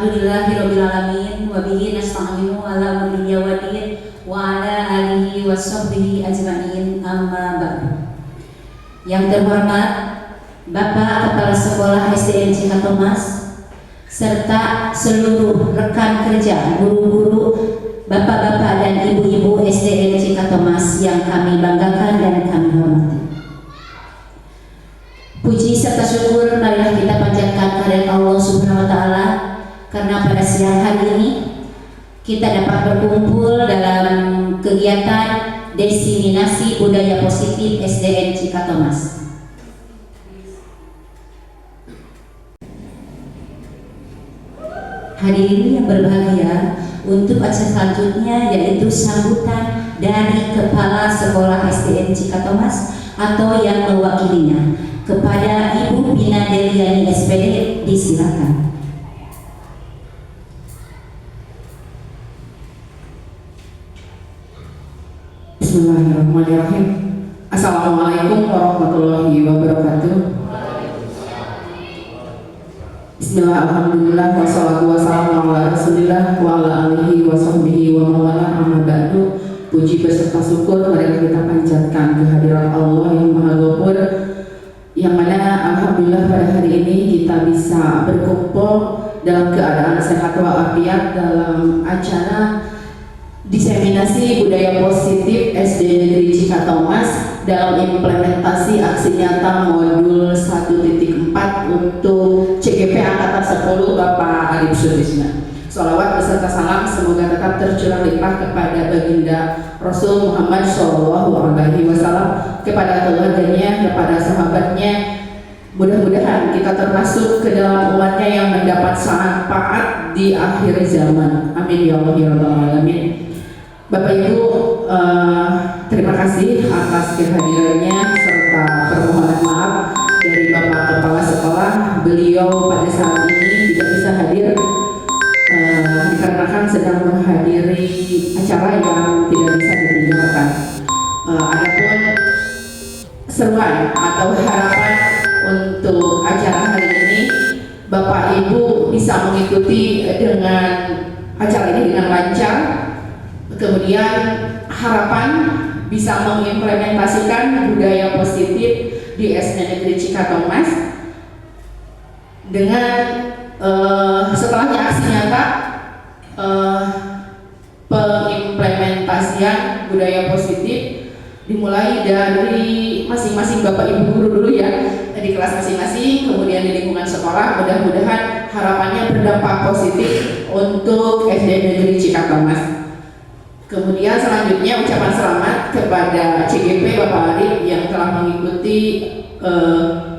Alhamdulillahirabbil alamin wa bihi nasta'inu ala umuri yawadin wa ala alihi washabbihi ajma'in amma ba'du. Yang terhormat Bapak Kepala Sekolah SDN Cikatomas serta seluruh rekan kerja, guru-guru, bapak-bapak dan ibu-ibu SDN Cikatomas yang kami banggakan dan kami hormati. Puji serta syukur marilah kita panjatkan kehadirat Allah Subhanahu wa taala karena pada siang hari ini kita dapat berkumpul dalam kegiatan diseminasi budaya positif SDN Cikatomas. Hadirin yang berbahagia, untuk acara selanjutnya yaitu sambutan dari Kepala Sekolah SDN Cikatomas atau yang mewakilinya. Kepada Ibu Bina Deliani SPD disilakan. Bismillahirrahmanirrahim. Assalamualaikum warahmatullahi wabarakatuh. Bismillah, alhamdulillah, wassalatu wassalamu ala rasulillah wa ala alihi wa sahbihi wa mawala amma ba'du. Puji beserta syukur mari kita panjatkan kehadiran Allah yang Maha Ghafur, yang mana alhamdulillah pada hari ini kita bisa berkumpul dalam keadaan sehat walafiat dalam acara diseminasi budaya positif SD Negeri Cikatomas dalam implementasi aksi nyata modul 1.4 untuk CGP Angkatan 10 Bapak Arif Sutisna. Sholawat beserta salam semoga tetap tercurah limpah kepada baginda Rasul Muhammad SAW, kepada keluarganya, kepada sahabatnya. Mudah-mudahan kita termasuk ke dalam umatnya yang mendapat syafaat di akhir zaman. Amin ya Allah ya rabbal alamin. Bapak Ibu, terima kasih atas kehadirannya serta permohonan maaf dari Bapak Kepala Sekolah. Beliau pada saat ini tidak bisa hadir dikarenakan sedang menghadiri acara yang tidak bisa ditinggalkan. Adapun seruan atau harapan untuk acara hari ini, Bapak Ibu bisa mengikuti dengan acara ini dengan lancar. Kemudian harapan bisa mengimplementasikan budaya positif di SD Negeri Cikatomas dengan setelahnya aksi nyata pengimplementasian budaya positif dimulai dari masing-masing Bapak Ibu guru dulu ya, di kelas masing-masing, kemudian di lingkungan sekolah. Mudah-mudahan harapannya berdampak positif untuk SD Negeri Cikatomas. Kemudian selanjutnya ucapan selamat kepada CGP Bapak Arif yang telah mengikuti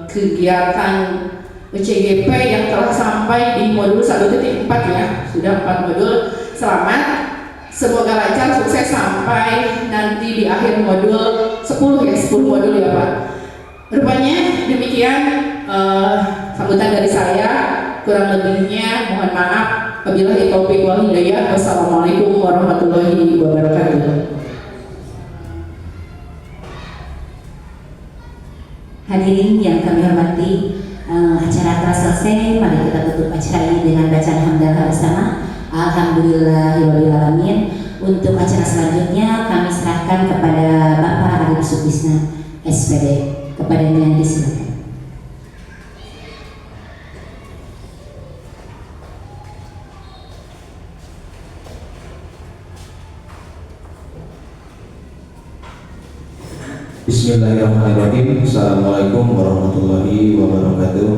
kegiatan CGP yang telah sampai di modul 1.4 ya, sudah 4 modul. Selamat, semoga lancar, sukses sampai nanti di akhir modul 10 ya, 10 modul ya Pak. Rupanya demikian sambutan dari saya, kurang lebihnya mohon maaf. Wabillahi taufiq wal hidayah. Wassalamualaikum warahmatullahi wabarakatuh. Hadirin yang kami hormati, acara telah selesai. Mari kita tutup acara ini dengan bacaan hamdalah bersama. Alhamdulillahirabbil alamin. Untuk acara selanjutnya kami serahkan kepada Bapak Arif Sutisna SPD. Kepadanya disilakan. Bismillahirrahmanirrahim. Assalamualaikum warahmatullahi wabarakatuh.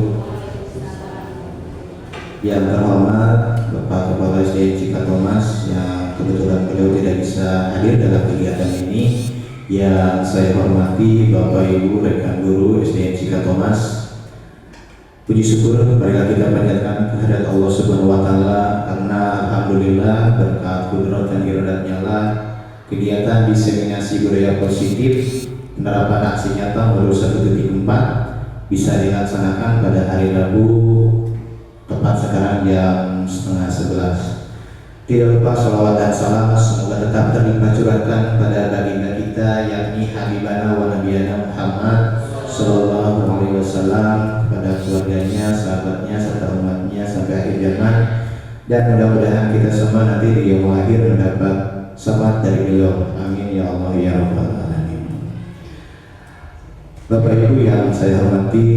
Yang terhormat Bapak Kepala SDN Cikatomas yang kebetulan beliau tidak bisa hadir dalam kegiatan ini, yang saya hormati Bapak Ibu rekan guru SDN Cikatomas. Puji syukur marilah kita panjatkan kehadirat Allah Subhanahu wa taala karena alhamdulillah berkat kudrat dan iradatnya lah kegiatan diseminasi budaya positif penerapan aksi nyata modul 1.4 bisa dilaksanakan pada hari Rabu tepat sekarang jam 10:30. Tidak lupa sholawat dan salam semoga tetap terlimpah curahkan pada baginda kita yakni Habibana wa Nabiyana Muhammad Sallallahu Alaihi Wasallam, kepada keluarganya, sahabatnya, serta umatnya sampai akhir zaman. dan mudah-mudahan kita semua nanti di yang lahir mendapat syafaat dari beliau. Amin ya Allah ya Rabbal Alamin. Bapak Ibu yang saya hormati,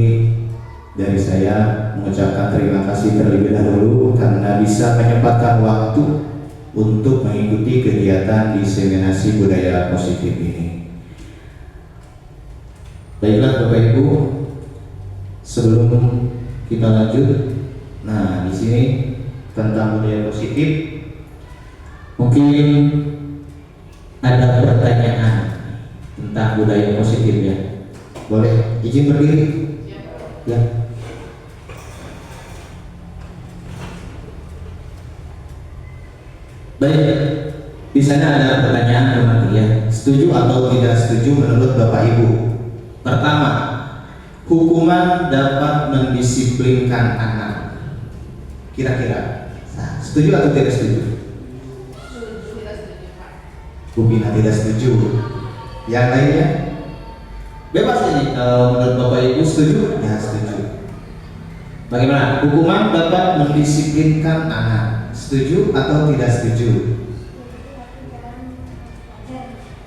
dari saya mengucapkan terima kasih terlebih dahulu karena bisa menyempatkan waktu untuk mengikuti kegiatan diseminasi budaya positif ini. Baiklah Bapak Ibu, sebelum kita lanjut, nah di sini tentang budaya positif, mungkin ada pertanyaan tentang budaya positif ya. Boleh izin berdiri? Ya. Baik, di sana ada pertanyaan teman ya. Setuju atau tidak setuju menurut Bapak Ibu? Pertama, hukuman dapat mendisiplinkan anak. Kira-kira, setuju atau tidak setuju? Bu Bina tidak setuju. Yang lainnya? Bebas ini. Menurut Bapak Ibu setuju? Ya setuju. Bagaimana? Hukuman dapat mendisiplinkan anak. Setuju atau tidak setuju?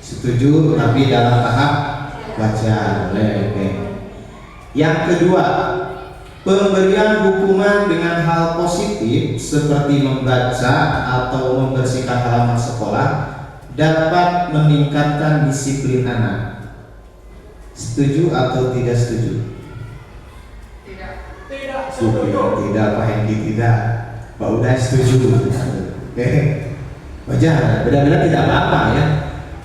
Setuju, tapi dalam tahap wajar. Oke. Yang kedua, pemberian hukuman dengan hal positif seperti membaca atau membersihkan halaman sekolah dapat meningkatkan disiplin anak. Setuju atau tidak setuju? Tidak, Pak Hendy tidak. Pak Uday setuju. Oke, wajar. Benar-benar tidak apa-apa ya.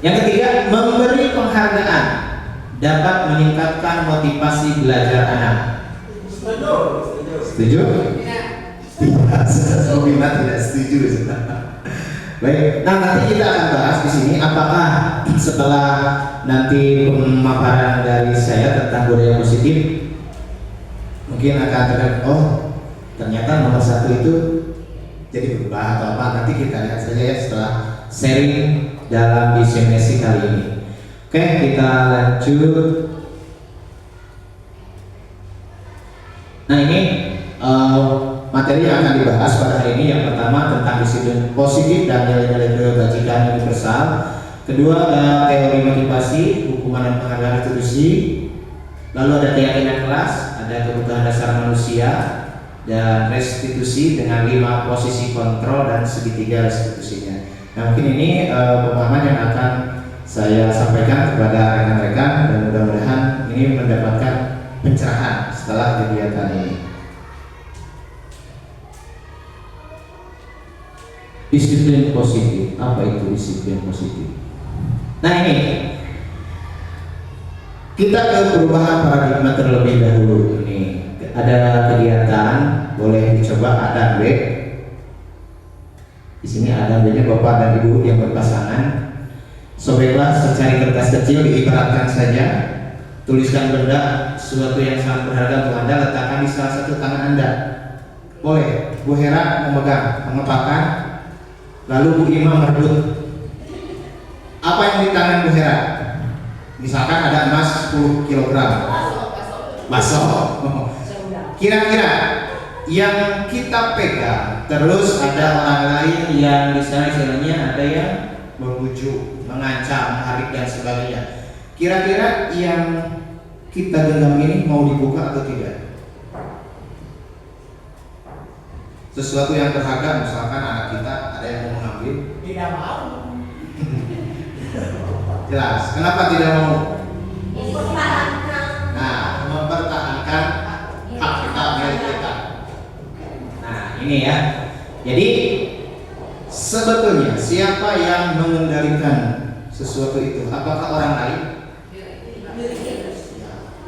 Yang ketiga, memberi penghargaan dapat meningkatkan motivasi belajar anak. Setuju? Tidak. Bina tidak setuju. Baik. Nah, nanti kita akan bahas di sini apakah setelah nanti pemaparan dari saya tentang budaya positif mungkin akan terlihat, oh ternyata nomor 1 itu jadi berubah atau apa. Nanti kita lihat saja ya setelah sharing dalam diseminasi kali ini. Oke, kita lanjut. Nah ini materi yang akan dibahas pada hari ini. Yang pertama tentang disiplin positif dan nilai-nilai kebajikan universal. Kedua ada teori motivasi, hukuman dan penghargaan institusi. Lalu ada keyakinan kelas, ada kebutuhan dasar manusia, dan restitusi dengan 5 posisi kontrol dan segitiga restitusinya. Nah mungkin ini pemahaman yang akan saya sampaikan kepada rekan-rekan dan mudah-mudahan ini mendapatkan pencerahan setelah kegiatan ini. Disiplin positif, apa itu disiplin positif? Nah ini kita ke perubahan paradigma terlebih dahulu. Ini ada kegiatan, boleh dicoba ada B. Di sini ada B-nya Bapak dan Ibu yang berpasangan. Sobeklah secari kertas kecil, diibaratkan saja. Tuliskan benda, sesuatu yang sangat berharga untuk Anda, letakkan di salah satu tangan Anda. Boleh. Bu Hera memegang, mengepakkan. Lalu Bu Ima merebut. Apa yang di tangan Bu Hera? Misalkan ada emas 10 kg. Baso. Kira-kira yang kita pegang, terus ada orang lain yang di sana istilahnya ada yang membujuk, mengancam, menarik dan sebagainya. Kira-kira yang kita genggam ini mau dibuka atau tidak? Sesuatu yang berharga, misalkan anak kita ada yang mau mengambil, tidak mau. Jelas. Kenapa tidak mau? Nah, mempertahankan hak kita, milik kita. Nah, ini ya. Jadi sebetulnya siapa yang mengendalikan sesuatu itu? Apakah orang lain?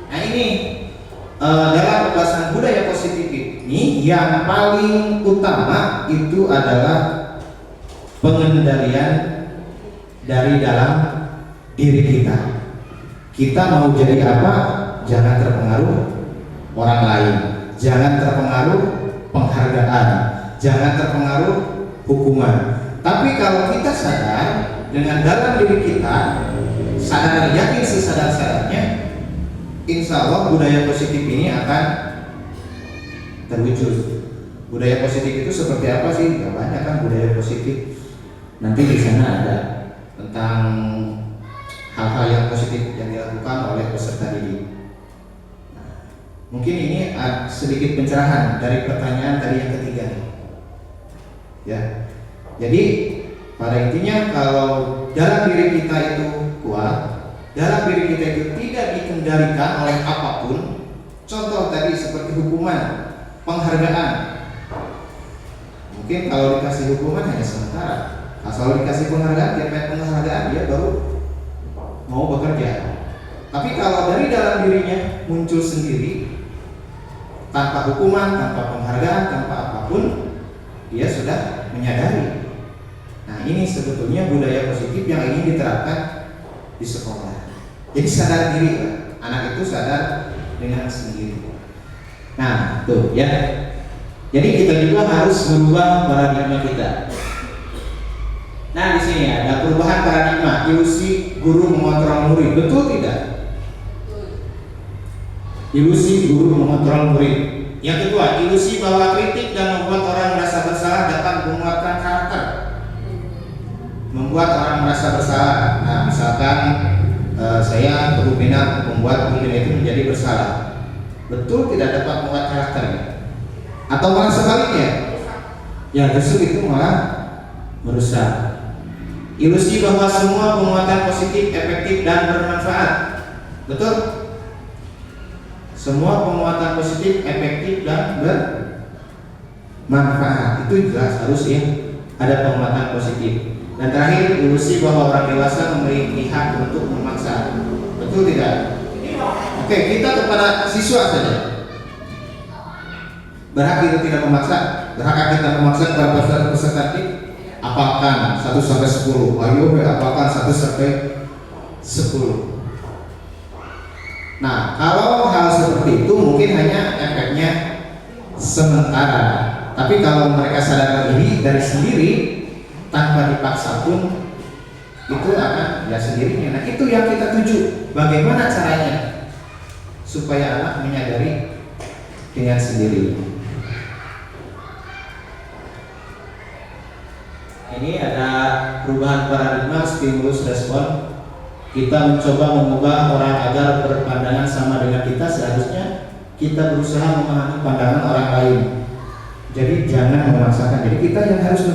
Nah ini dalam pembahasan budaya positif ini yang paling utama itu adalah pengendalian dari dalam diri kita. Kita mau jadi apa? Jangan terpengaruh orang lain, jangan terpengaruh penghargaan, jangan terpengaruh hukuman. Tapi kalau kita sadar dengan dalam diri kita, sadar yakin sesadar-sadarnya, insya Allah budaya positif ini akan terwujud. Budaya positif itu seperti apa sih? Ya banyak kan budaya positif. Nanti di sana ada tentang hal-hal yang positif yang dilakukan oleh peserta didik. Nah, mungkin ini sedikit pencerahan dari pertanyaan tadi yang ketiga nih. Ya, jadi pada intinya kalau dalam diri kita itu kuat, dalam diri kita itu tidak dikendalikan oleh apapun. Contoh tadi seperti hukuman, penghargaan. Mungkin kalau dikasih hukuman hanya sementara. Kalau dikasih penghargaan, dia pengen penghargaan, dia baru mau bekerja. Tapi kalau dari dalam dirinya muncul sendiri, tanpa hukuman, tanpa penghargaan, tanpa apapun, dia sudah menyadari. Nah, ini sebetulnya budaya positif yang ingin diterapkan di sekolah. Jadi sadar diri, Pak. Anak itu sadar dengan sendiri. Nah, tuh ya. Jadi kita juga harus merubah paradigma kita. Nah, di sini ada perubahan paradigma, ilusi guru mengontrol murid. Betul tidak? Ilusi guru mengontrol murid. Yang kedua, ilusi bahwa kritik dan membuat orang merasa bersalah dapat menguatkan karakter. Membuat orang merasa bersalah. Nah, misalkan saya berminat membuat mungkin itu menjadi bersalah. Betul tidak dapat membuat karakternya. Atau malah sebaliknya, ya justru itu malah merusak. Ilusi bahwa semua penguatan positif, efektif dan bermanfaat. Betul? Semua penguatan positif, efektif dan bermanfaat. Itu jelas harus ya ada penguatan positif. Dan terakhir, ilusi bahwa orang dewasa memiliki hak untuk memaksa. Betul tidak? Oke, kita kepada siswa saja. Berhak kita tidak memaksa. Berhak kita memaksa kepada peserta didik? Apalkan 1 sampai 10. Ayo apalkan 1 sampai 10. Nah, kalau hal seperti itu mungkin hanya efeknya sementara. Tapi kalau mereka sadar diri dari sendiri tanpa dipaksa pun itu akan ya sendirinya. Nah, itu yang kita tuju. Bagaimana caranya supaya anak menyadari dengan sendiri. Ini ada perubahan paradigma, stimulus respon. Kita mencoba mengubah orang agar berpandangan sama dengan kita. Seharusnya kita berusaha memahami pandangan orang lain. Jadi jangan memaksakan. Jadi kita yang harus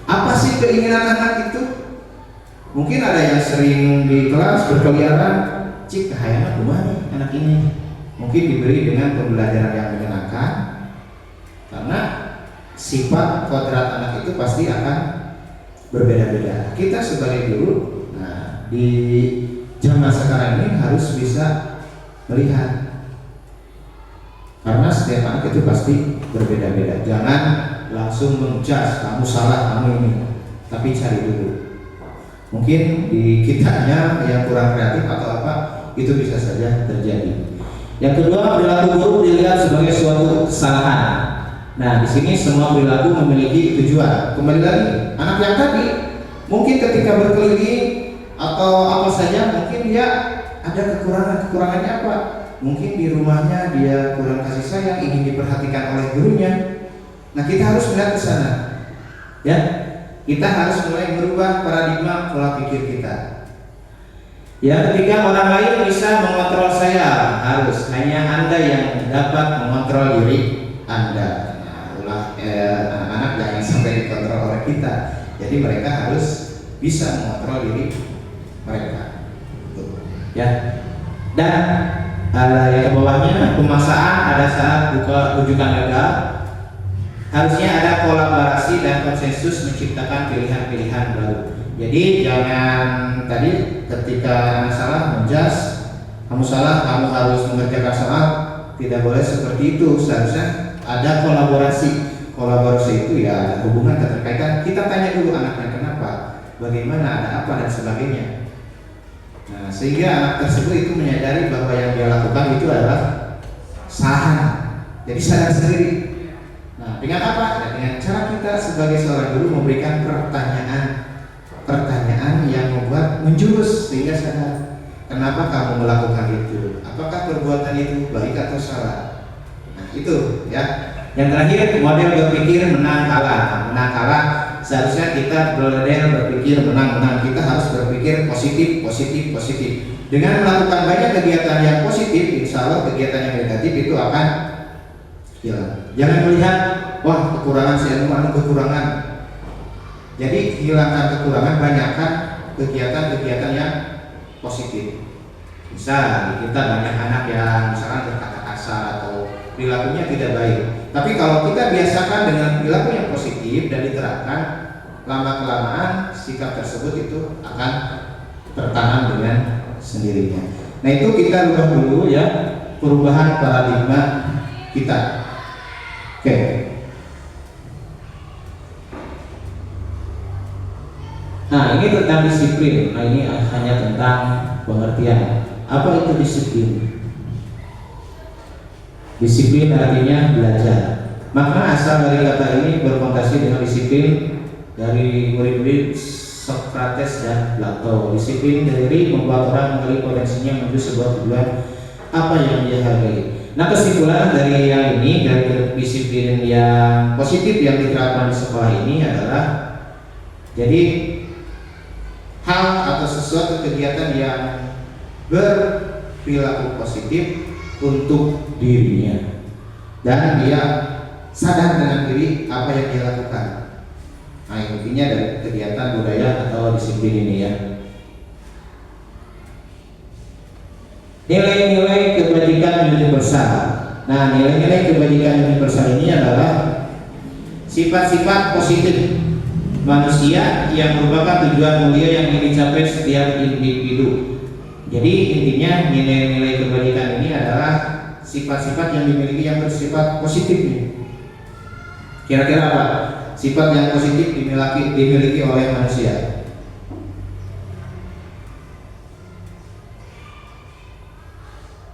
apa sih keinginan anak itu? Mungkin ada yang sering di kelas berkeliaran, cik kayaknya kumaha anak ini. Mungkin diberi dengan pembelajaran yang menyenangkan, karena sifat kodrat anak itu pasti akan berbeda-beda. Kita sebagai guru, nah di zaman sekarang ini harus bisa melihat, karena setiap anak itu pasti berbeda-beda. Jangan langsung menjudge, kamu salah, kamu ini, tapi cari dulu. Mungkin di kitanya yang kurang kreatif atau apa, itu bisa saja terjadi. Yang kedua, perilaku guru dilihat sebagai suatu kesalahan. Nah, di sini semua perilaku memiliki tujuan. Kembali lagi, anak yang tadi mungkin ketika berkeliling atau apa saja, mungkin dia ada kekurangannya apa? Mungkin di rumahnya dia kurang kasih sayang, ingin diperhatikan oleh gurunya. Nah, kita harus melihat ke sana. Ya, kita harus mulai merubah paradigma pola pikir kita. Ya, ketika orang lain bisa mengontrol saya, harus hanya Anda yang dapat mengontrol diri Anda. Anak-anak jangan sampai dikontrol oleh kita. Jadi mereka harus bisa mengontrol diri mereka. Ya. Dan yang bawahnya pemaksaan ada saat rujukan legal. Harusnya ada kolaborasi dan konsensus menciptakan pilihan-pilihan baru. Jadi jangan tadi ketika salah menjas, kamu salah, kamu harus mengerjakan salah. Tidak boleh seperti itu. Seharusnya ada kolaborasi. Kolaborasi itu ya ada hubungan keterkaitan. Kita tanya dulu anaknya kenapa, bagaimana, ada apa dan sebagainya. Nah, sehingga anak tersebut itu menyadari bahwa yang dia lakukan itu adalah salah. Jadi sadar sendiri. Nah, dengan apa? Ya, dengan cara kita sebagai seorang guru memberikan pertanyaan yang membuat menjurus sehingga sadar. Kenapa kamu melakukan itu? Apakah perbuatan itu baik atau salah? Nah, itu ya. Yang terakhir, model berpikir menang kalah. Menang kalah, seharusnya kita model berpikir menang-menang. Kita harus berpikir positif, positif, positif. Dengan melakukan banyak kegiatan yang positif, insya Allah kegiatan yang negatif itu akan hilang. Jangan melihat, wah kekurangan saya kekurangan. Jadi hilangkan kekurangan, banyakkan kegiatan-kegiatan yang positif. Misal kita banyak anak yang misalkan berkata kasar atau perilakunya tidak baik. Tapi kalau kita biasakan dengan perilaku yang positif dan diterapkan, lama-kelamaan sikap tersebut itu akan tertanam dengan sendirinya. Nah itu kita rubah dulu ya, perubahan paradigma kita. Oke. Nah ini tentang disiplin. Nah ini hanya tentang pengertian. Apa itu disiplin? Disiplin artinya belajar. Makna asal dari kata ini berfondasi dengan disiplin dari murid-murid Socrates dan Plato. Disiplin dari membuat orang menggali potensinya menuju sebuah tujuan apa yang dia hargai. Nah kesimpulan dari yang ini, dari disiplin yang positif yang diterapkan di sekolah ini adalah, jadi hal atau sesuatu kegiatan yang berperilaku positif untuk dirinya dan dia sadar dengan diri apa yang dia lakukan. Nah intinya dari kegiatan budaya atau disiplin ini ya. Nilai-nilai kebajikan universal. Nah nilai-nilai kebajikan universal ini adalah sifat-sifat positif manusia yang merupakan tujuan mulia yang ingin dicapai setiap individu. Jadi intinya nilai-nilai kebajikan ini adalah sifat-sifat yang dimiliki yang bersifat positif nih. Kira-kira apa? Sifat yang positif dimiliki oleh manusia.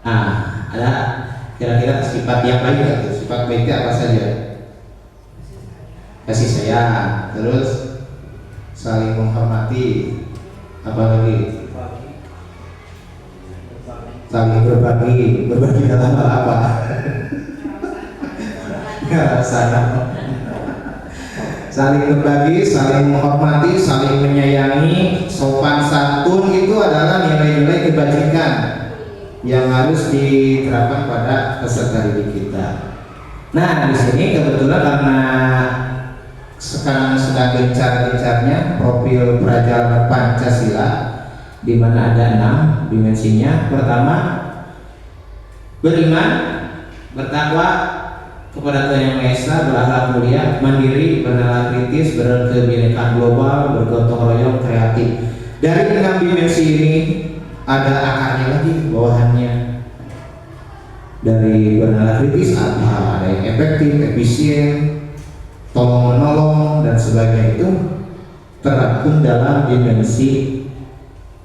Nah, ada kira-kira sifat yang baik atau sifat baiknya apa saja? Kasih sayang, terus saling menghormati, apa lagi? Saling berbagi dalam hal apa? Ya, saling berbagi, saling menghormati, saling menyayangi, sopan santun itu adalah nilai-nilai kebajikan yang harus diterapkan pada peserta didik kita. Nah, di sini kebetulan karena sekarang sedang gencar-gencarnya profil pelajar Pancasila, di mana ada 6 dimensinya. Pertama, beriman, bertakwa kepada Tuhan Yang Maha Esa, berakhlak mulia, mandiri, bernalar kritis, berkebinekaan global, bergotong royong, kreatif. Dari 6 dimensi ini ada akarnya lagi, bawahannya. Dari bernalar kritis ada yang efektif, efisien, tolong menolong dan sebagainya, itu terangkum dalam dimensi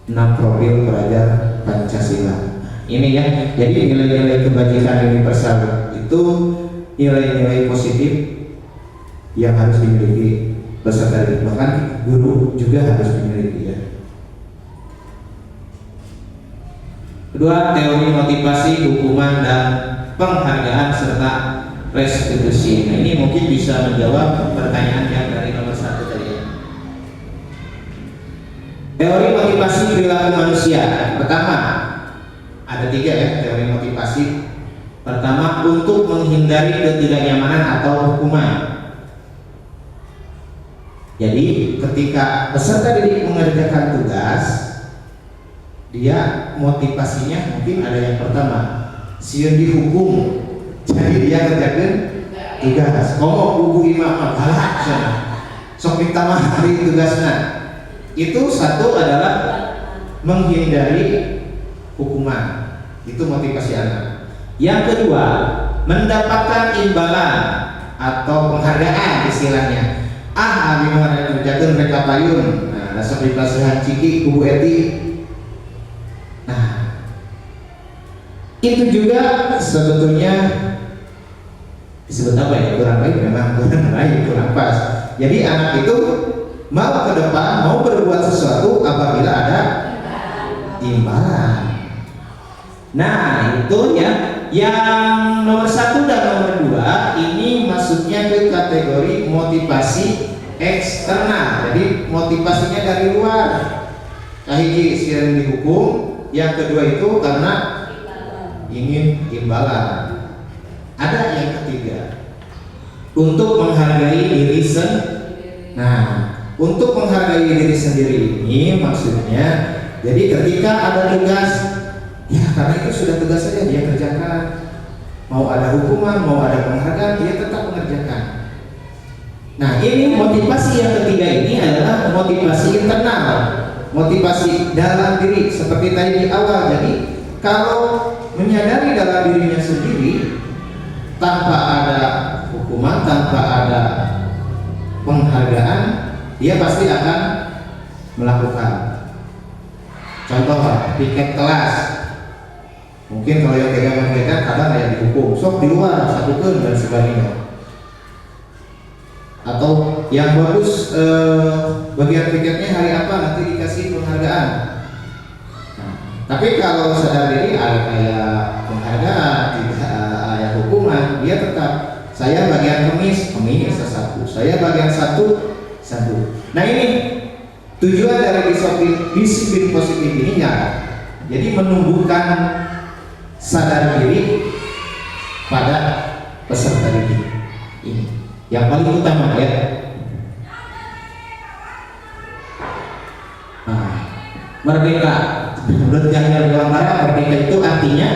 6 profil pelajar Pancasila. Ini ya, jadi nilai-nilai kebajikan universal itu nilai-nilai positif yang harus dimiliki peserta didik, bahkan guru juga harus dimiliki ya. Kedua, teori motivasi, hukuman dan penghargaan serta restitusi. Nah, ini mungkin bisa menjawab pertanyaan yang dari nomor 1 tadi ya. Teori motivasi perilaku manusia. Pertama, ada 3 ya teori motivasi. Pertama, untuk menghindari ketidaknyamanan atau hukuman. Jadi ketika peserta didik mengerjakan tugas, dia motivasinya mungkin ada yang pertama, sieun dihukum, jadi dia kerjakan tugas. Komo buku imam galak sana, sok ditamah hari tugasnya. Itu satu adalah menghindari hukuman. Itu motivasi anak. Yang kedua, mendapatkan imbalan atau penghargaan istilahnya. Abi mah kerjakeun mereka payun. Nah, sok dipasihan ciki kubu eti. Nah, itu juga sebetulnya disebut apa ya? Kurang baik, memang kurang baik, kurang pas. Jadi anak itu mau ke depan, mau berbuat sesuatu apabila ada imbalan. Nah, itu ya yang nomor 1 dan nomor 2 ini masuknya ke kategori motivasi eksternal. Jadi motivasinya dari luar. Kahiji sieun dihukum, yang kedua itu karena ingin imbalan. Ada yang ketiga, untuk menghargai diri sendiri. Nah, untuk menghargai diri sendiri ini maksudnya, jadi ketika ada tugas, ya karena itu sudah tugas saja dia kerjakan. Mau ada hukuman, mau ada penghargaan, dia tetap mengerjakan. Nah, ini motivasi yang ketiga ini adalah motivasi internal, motivasi dalam diri seperti tadi di awal. Jadi kalau menyadari dalam dirinya sendiri tanpa ada hukuman, tanpa ada penghargaan, dia pasti akan melakukan. Contoh, piket kelas. Mungkin kalau yang pegang kadang ada dihukum, sok di luar satukan dan sebagainya. Atau yang bagus bagian piketnya hari apa nanti dikasih penghargaan. Nah, tapi kalau sadar diri ada kayak penghargaan, tidak ada hukuman, dia tetap saya bagian kemis satu, saya bagian satu. Nah ini tujuan dari disiplin positif ini ya, jadi menumbuhkan sadar diri pada peserta didik ini yang paling utama ya. Nah, merdeka menurut Yahya Al-Marah, merdeka itu artinya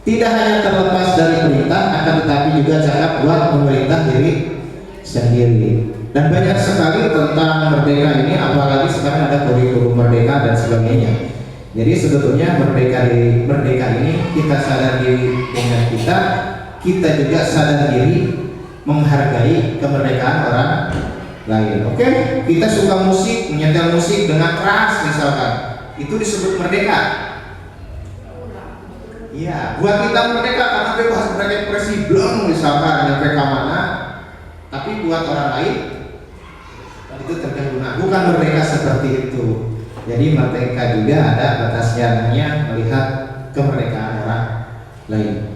tidak hanya terlepas dari perintah, akan tetapi juga cakap buat memerintah diri sendiri. Dan banyak sekali tentang merdeka ini, apalagi sekarang ada kurikulum merdeka dan sebagainya. Jadi sebetulnya merdeka ini kita sadar diri dengan kita juga sadar diri menghargai kemerdekaan orang lain. Oke, kita suka musik, menyetel musik dengan keras misalkan, itu disebut merdeka. Iya, buat kita merdeka karena bebas berekspresi, belum misalkan nyampe ke mana. Tapi buat orang lain itu terganggu. Bukan merdeka seperti itu. Jadi merdeka juga ada batasnya, namanya melihat kemerdekaan orang lain.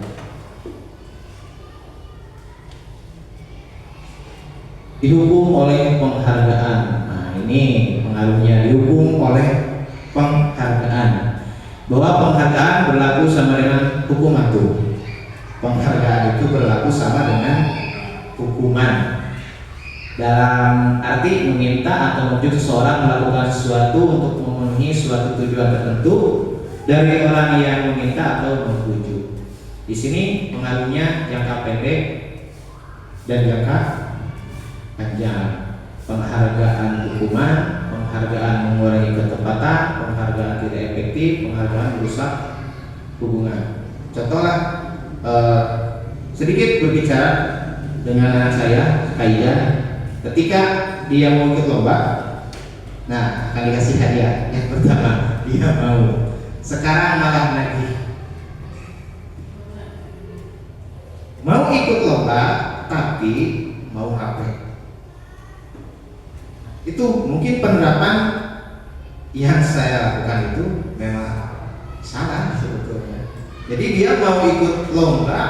Didukung oleh penghargaan. Nah ini pengaruhnya, didukung oleh penghargaan. Bahwa penghargaan berlaku sama dengan hukuman tuh. Penghargaan itu berlaku sama dengan hukuman. Dalam arti meminta atau menuju seseorang melakukan sesuatu untuk memenuhi suatu tujuan tertentu dari orang yang meminta atau membujuk. Di sini pengaruhnya jangka pendek dan jangka panjang. Penghargaan hukuman, penghargaan mengurangi ketepatan, penghargaan tidak efektif, penghargaan merusak hubungan. Contohlah, sedikit berbicara dengan anak saya, Kaida. Ketika dia mau ikut lomba, nah akan dikasih hadiah. Yang pertama dia mau, sekarang malah lagi mau ikut lomba tapi mau HP. Itu mungkin penerapan yang saya lakukan itu memang salah sebetulnya. Jadi dia mau ikut lomba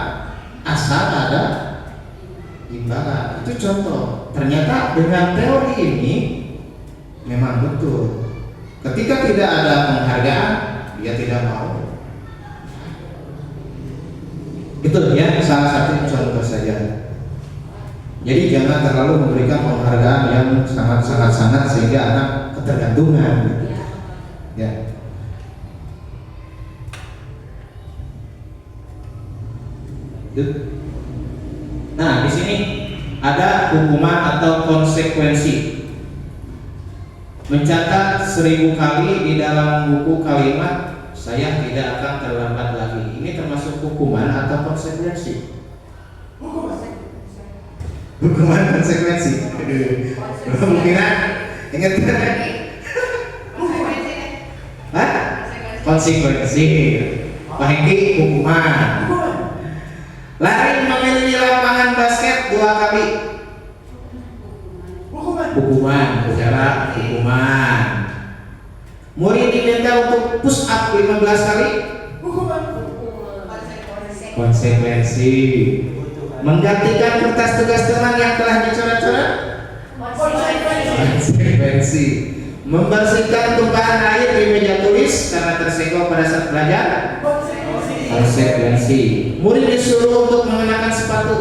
asal ada imbalan. Itu contoh. Ternyata dengan teori ini memang betul. Ketika tidak ada penghargaan, dia tidak mau. Itu ya salah satu contoh saja. Jadi jangan terlalu memberikan penghargaan yang sangat sehingga anak ketergantungan. Ya. Nah, di sini ada hukuman atau konsekuensi. Mencatat 1000 kali di dalam buku kalimat saya tidak akan terlambat lagi. Ini termasuk hukuman atau konsekuensi? Hukuman konsekuensi. Mungkin ingat kan? Hah? Konsekuensi. Pak Hengki hukuman. Lari mengelilingi lapangan basket 2 kali. Hukuman, saudara, hukuman. Murid diminta untuk push up 15 kali. Konsekuensi. Menggantikan kertas tugas teman yang telah dicoret-coret. Konsekuensi. Membersihkan tumpahan air di meja tulis karena tersenggol pada saat belajar. Konsekuensi. Murid disuruh untuk mengenakan sepatu.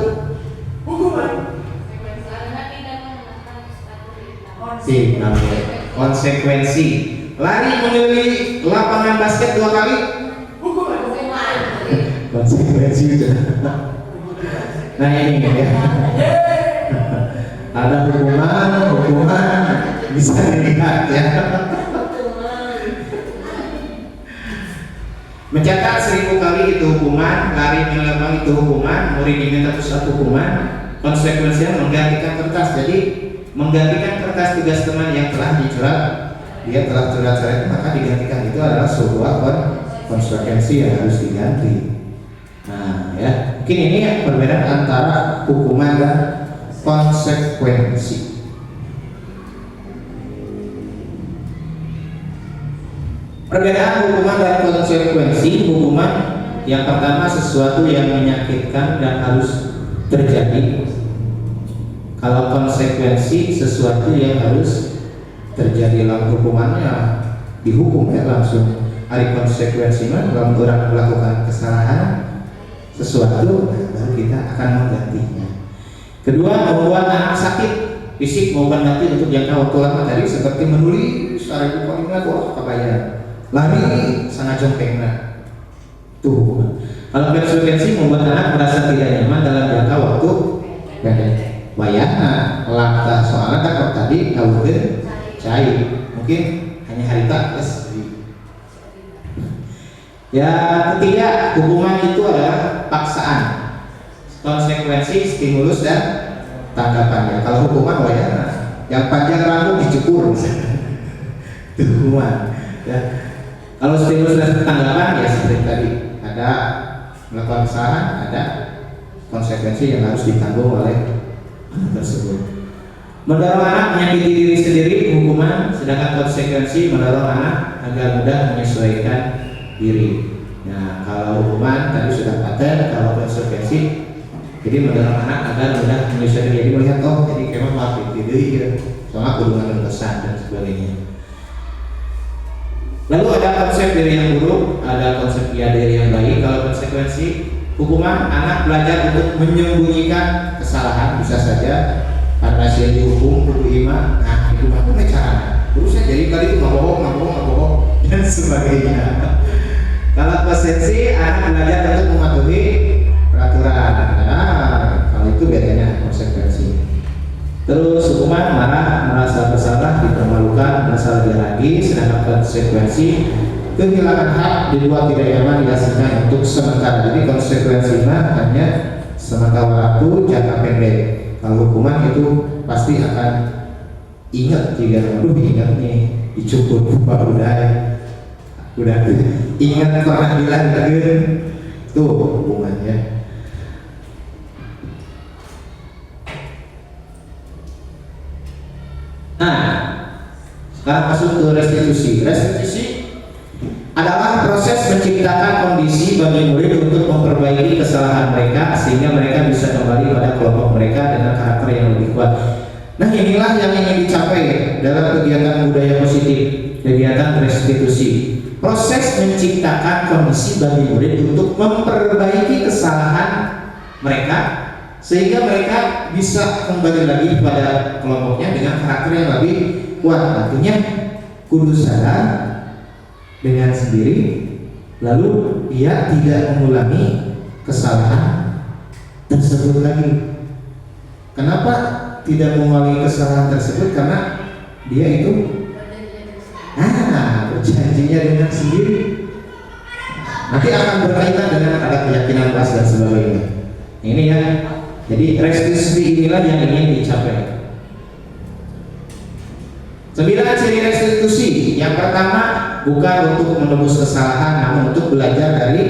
Konsekuensi. Lari mengelilingi lapangan basket 2 kali. Konsekuensi. Nah ini ya. Ada hukuman bisa dilihat ya. Mencatat 1000 kali itu hukuman, lari melempar itu hukuman, murid diminta satu hukuman. Konsekuensinya menggantikan kertas. Jadi menggantikan kertas tugas teman yang telah dicoret, dia telah coret-coret, maka digantikan itu adalah sebuah konsekuensi yang harus diganti. Nah ya, mungkin ini perbedaan antara hukuman dan konsekuensi. Perbedaan hukuman dan konsekuensi. Hukuman yang pertama sesuatu yang menyakitkan dan harus terjadi. Kalau konsekuensi sesuatu yang harus terjadi. Dalam hukumannya dihukum ya langsung. Hari konsekuensinya dalam orang melakukan kesalahan sesuatu, baru kita akan menggantinya. Kedua, membuat anak sakit fisik maupun nanti untuk jangka waktu lama tadi seperti menulis secara bukunya kok kebayang lari sana jongkengna tuh. Kalau konsekuensi membuat anak merasa tidak nyaman dalam jangka waktu pendek. Wayana langkah soalnya kan tadi kawin cair mungkin hanya harita yes. Ya ketiga, hukuman itu adalah paksaan. Konsekuensi stimulus dan tanggapannya. Kalau hukuman wayana yang panjang rambut dicukur itu hukuman ya. Kalau stimulus dan tanggapan ya seperti tadi, ada melakukan kesalahan, ada konsekuensi yang harus ditanggung oleh anak tersebut. Mendorong anak menyakiti diri sendiri hukuman, sedangkan konsekuensi mendorong anak agar mudah menyesuaikan diri. Nah, kalau hukuman tadi sudah paten, kalau konsekuensi jadi mendorong anak agar mudah menyesuaikan diri. Melihat oh jadi kemana maafin diri ya, soalnya kudungan kesan dan sebagainya. Lalu ada konsep diri yang buruk, ada konsep diri yang baik. Kalau konsekuensi hukuman, anak belajar untuk menyembunyikan kesalahan, bisa saja karena dia dihukum kudu iman. Nah itu bagaimana caranya? Terusnya jadi kali itu nggak bohong dan sebagainya. Kalau konsekuensi, anak belajar untuk mematuhi peraturan. Nah kalau itu bedanya konsekuensi. Terus hukuman, marah, merasa bersalah, dipermalukan, merasa lebih lagi. Sedangkan konsekuensi, kehilangan hak, dibuat tidak nyaman, dihasilkan untuk sementara. Jadi konsekuensinya hanya sementara waktu, jangka pendek. Kalau hukuman itu pasti akan ingat jika ingat nih dicukur udah ingat pernah bilang tuh hukumannya. Nah, sekarang masuk ke restitusi. Restitusi adalah proses menciptakan kondisi bagi murid untuk memperbaiki kesalahan mereka sehingga mereka bisa kembali pada kelompok mereka dengan karakter yang lebih kuat. Nah, inilah yang ingin dicapai dalam kegiatan budaya positif, kegiatan restitusi. Proses menciptakan kondisi bagi murid untuk memperbaiki kesalahan mereka sehingga mereka bisa kembali lagi pada kelompoknya dengan karakter yang lebih kuat. Artinya kudu sadar dengan sendiri, lalu dia tidak mengulangi kesalahan tersebut lagi. Kenapa tidak mengulangi kesalahan tersebut? Karena dia itu berjanjinya dengan sendiri. Nanti akan berkaitan dengan ada keyakinan ras dan sebagainya. Ini ya. Jadi restitusi inilah yang ingin dicapai. 9 ciri restitusi. Yang pertama, bukan untuk menebus kesalahan, namun untuk belajar dari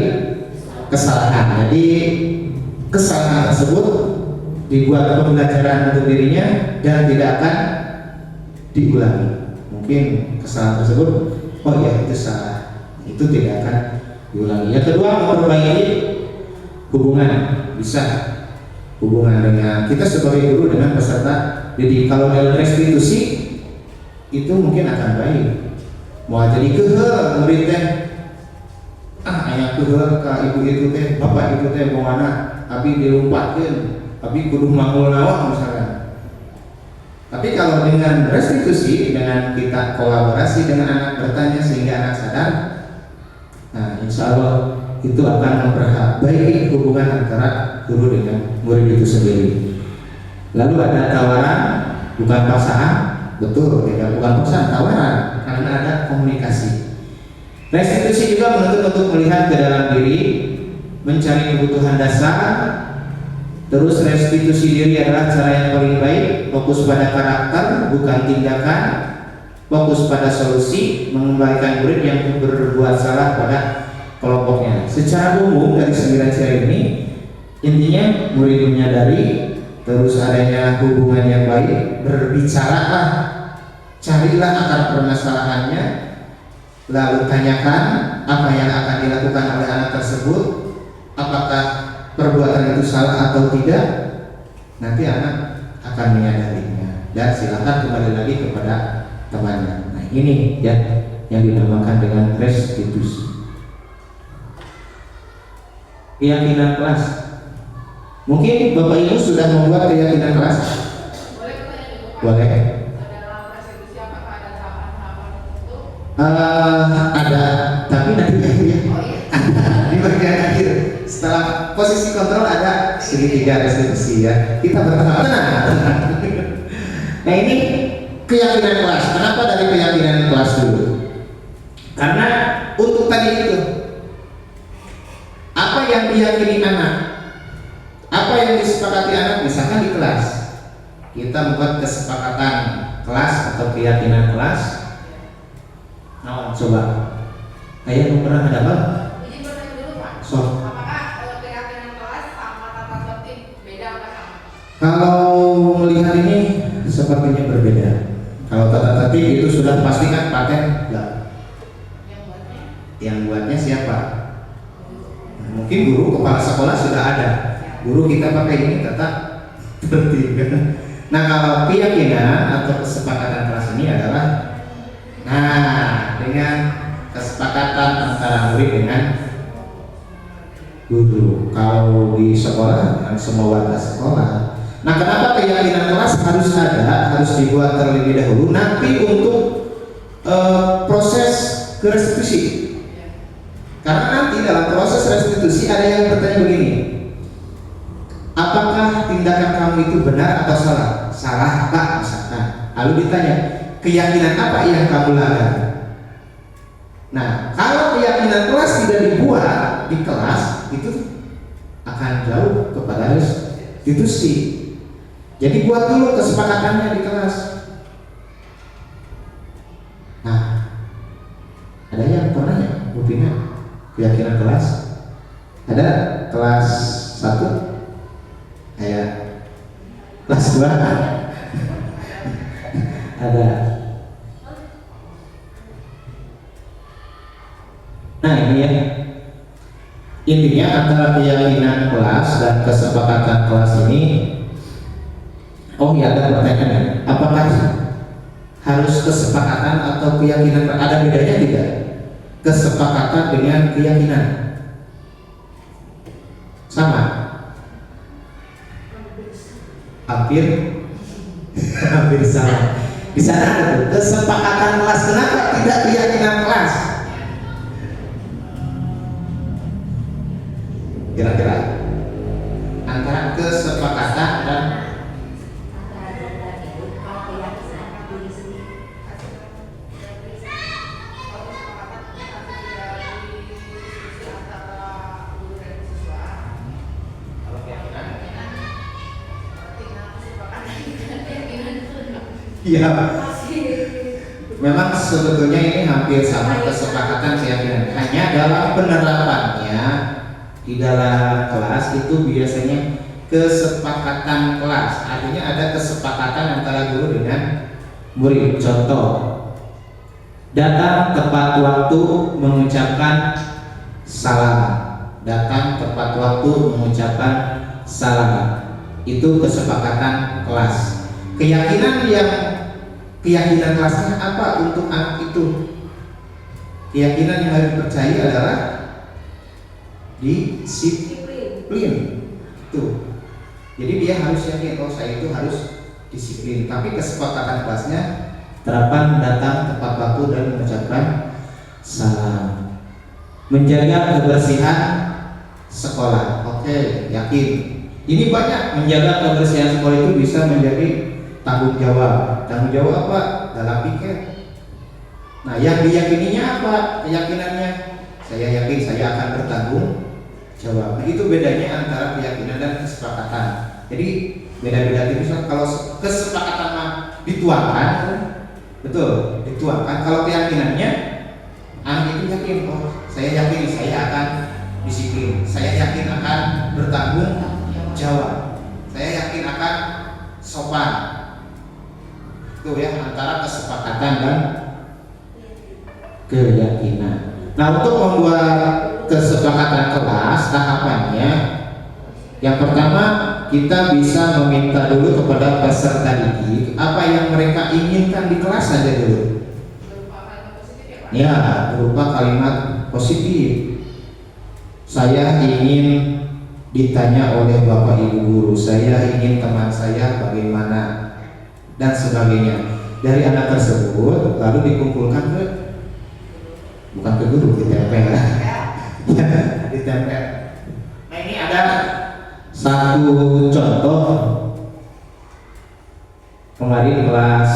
kesalahan. Jadi kesalahan tersebut dibuat pembelajaran untuk dirinya dan tidak akan diulangi. Mungkin kesalahan tersebut, oh ya itu salah, itu tidak akan diulangi. Yang kedua, memperbaiki hubungan, bisa hubungan dengan kita sebagai guru dengan peserta. Jadi kalau dalam restitusi itu mungkin akan baik. Mau jadi kehel murid teh, aya kehel ka ibu itu teh, bapak itu teh bongana, abi dilumpatkeun, abi kudu mangul naon misalkan. Tapi kalau dengan restitusi, dengan kita kolaborasi dengan anak, bertanya sehingga anak sadar, nah insya Allah itu akan memperbaiki hubungan antara guru dengan murid itu sendiri. Lalu ada tawaran, bukan paksaan, betul, tidak bukan paksaan, tawaran, karena ada komunikasi. Restitusi juga menuntut untuk melihat ke dalam diri, mencari kebutuhan dasar. Terus restitusi diri adalah cara yang paling baik, fokus pada karakter bukan tindakan, fokus pada solusi, mengembalikan murid yang berbuat salah pada kelompoknya. Secara umum dari 9 cara ini intinya murid menyadari, terus adanya hubungan yang baik, berbicaralah, carilah akar permasalahannya, lalu tanyakan apa yang akan dilakukan oleh anak tersebut, apakah perbuatan itu salah atau tidak, nanti anak akan menyadarinya dan silakan kembali lagi kepada temannya. Nah ini ya yang dinamakan dengan restitusi. Keyakinan kelas. Mungkin Bapak Ibu sudah membuat keyakinan kelas? Boleh. Ada, tapi nanti ya. Di bagian akhir setelah posisi kontrol ada segitiga restitusi ya. Kita bertahap tenang. Nah ini keyakinan kelas. Kenapa dari keyakinan kelas dulu? Karena untuk tadi itu, apa yang diyakini anak, apa yang disepakati anak, misalkan di kelas kita membuat kesepakatan kelas atau keyakinan kelas. Nah, coba ayah pernah ada apa? Izin bertanya dulu Pak. So. Apakah keyakinan kelas sama tata tertib beda apa sama? Kalau melihat ini sepertinya berbeda. Kalau tata tertib itu sudah pasti kan paten enggak? Yang buatnya siapa? Mungkin guru kepala sekolah sudah ada. Guru kita pakai ini tata tertib. Nah kalau keyakinan atau kesepakatan kelas ini adalah, nah dengan kesepakatan antara murid dengan guru. Kalau di sekolah dengan semua warga sekolah. Nah kenapa keyakinan kelas harus ada, harus dibuat terlebih dahulu nanti untuk proses restitusi. Karena nanti dalam proses restitusi ada yang bertanya begini, apakah tindakan kamu itu benar atau salah? Salah Pak misalkan. Lalu ditanya, keyakinan apa yang kamu lakukan? Nah, kalau keyakinan kelas tidak dibuat di kelas, itu akan jauh kepada restitusi. Jadi buat dulu kesepakatannya di kelas. Nah, ada yang pernah ya, Bu Pina, keyakinan kelas? Ada kelas 1? Kayak kelas 2? Ada. Nah ini ya, intinya antara keyakinan kelas dan kesepakatan kelas ini. Oh ya, ada pertanyaan, apakah harus kesepakatan atau keyakinan? Ada bedanya tidak? Kesepakatan dengan keyakinan sama? Hampir sama. Di sana ada kesepakatan kelas. Kenapa tidak keyakinan kelas? Kira-kira antara kesepakatan dan iya, memang sebetulnya ini hampir sama kesepakatan keyakinan. Hanya dalam penerapannya di dalam kelas itu biasanya kesepakatan kelas, artinya ada kesepakatan antara guru dengan murid. Contoh, datang tepat waktu mengucapkan salam. datang tepat waktu, mengucapkan salam. Itu kesepakatan kelas. Keyakinan kelasnya apa untuk anak itu? Keyakinan yang harus dipercayai adalah disiplin. Tuh. Jadi dia harus yakin kalau saya itu harus disiplin. Tapi kesepakatan kelasnya terapan datang tepat waktu dan mengucapkan salam. Menjaga kebersihan sekolah. Oke, yakin. Ini banyak. Menjaga kebersihan sekolah itu bisa menjadi tanggung jawab. Tanggung jawab apa? Dalam piket. Nah, yang diyakininya apa? Keyakinannya saya yakin saya akan bertanggung jawab. Nah, itu bedanya antara keyakinan dan kesepakatan. Jadi beda-beda tipis. Kalau kesepakatan dituangkan, betul, dituangkan. Kalau keyakinannya, anak itu yakin, oh saya yakin saya akan disiplin, saya yakin akan bertanggung jawab, saya yakin akan sopan. Itu ya antara kesepakatan dan keyakinan. Nah, untuk membuat kesepakatan kelas tahapannya, yang pertama kita bisa meminta dulu kepada peserta didik apa yang mereka inginkan di kelas saja dulu. Ya, berupa kalimat positif. Saya ingin ditanya oleh Bapak Ibu guru, saya ingin teman saya bagaimana dan sebagainya. Dari anak tersebut lalu dikumpulkan bukan ke guru, ditempel. Ya, ditempel. Nah, ini ada satu contoh. Kemarin kelas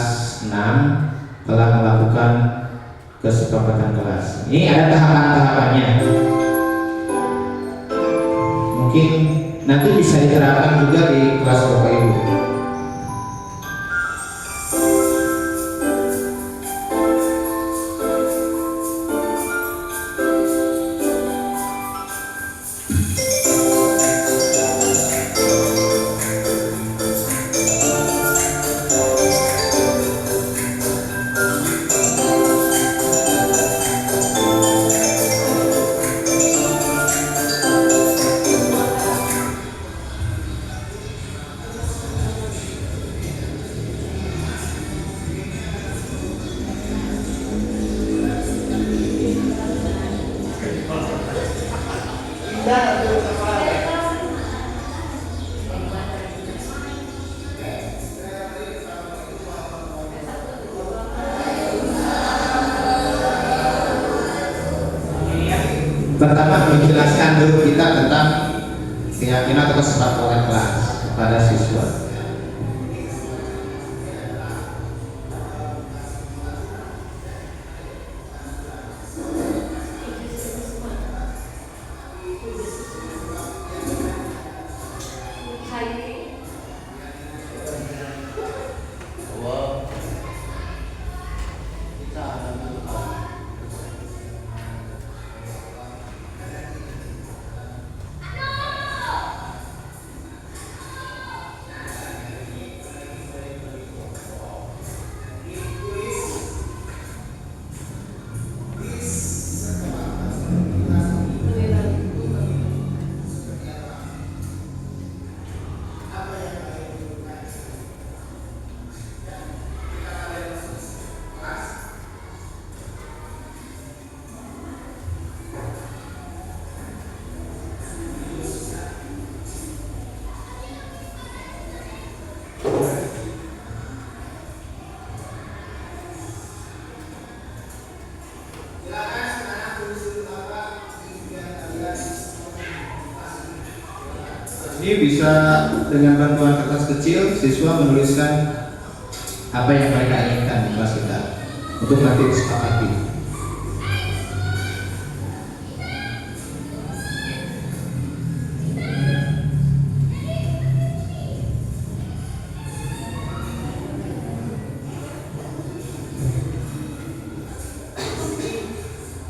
6 telah melakukan kesepakatan kelas. Ini ada tahapan-tahapannya. Mungkin nanti bisa diterapkan juga di kelas Bapak Ibu. Pertama menjelaskan dulu kita tentang keyakinan atau kesepakatan kelas kepada siswa. Ini bisa dengan bantuan kertas kecil siswa menuliskan apa yang mereka inginkan di kelas kita untuk nanti disepakati.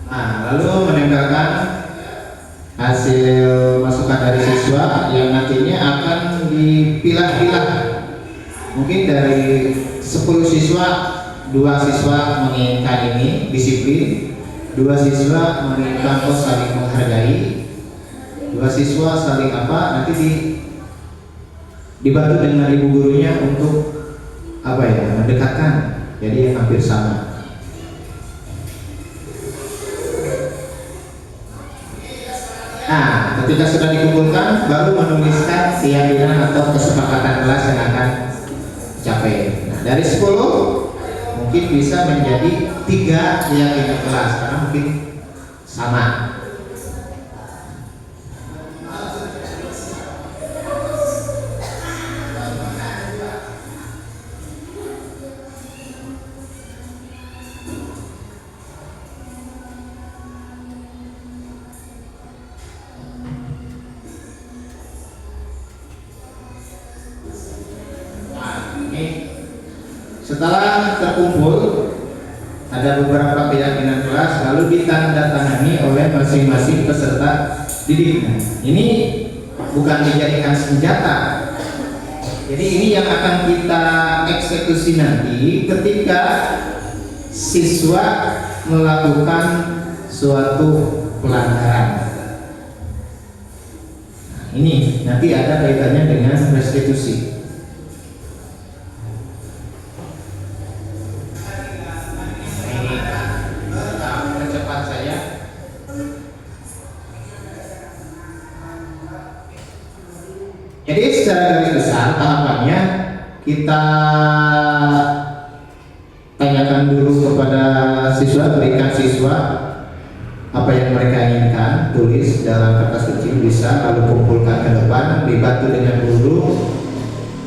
Nah, lalu menempelkan hasil masukan dari siswa yang nantinya akan dipilah-pilah. Mungkin dari 10 siswa, 2 siswa menginginkan ini disiplin, 2 siswa menginginkan saling menghargai, Dua siswa saling apa? Nanti dibantu dengan ibu gurunya untuk apa ya? Mendekatkan. Jadi hampir sama. Nah, ketika sudah dikumpulkan, baru menuliskan keyakinan atau kesepakatan kelas yang akan dicapai. Nah, dari 10 mungkin bisa menjadi 3 keyakinan kelas karena mungkin sama. Setelah terkumpul ada beberapa keyakinan kelas lalu ditandatangani oleh masing-masing peserta didik. Ini bukan dijadikan senjata. Jadi ini yang akan kita eksekusi nanti ketika siswa melakukan suatu pelanggaran. Nah, ini nanti ada kaitannya dengan restitusi. Jadi secara garis besar tahapannya kita tanyakan dulu kepada siswa, berikan siswa apa yang mereka inginkan, tulis dalam kertas kecil bisa, lalu kumpulkan ke depan, dibantu dengan guru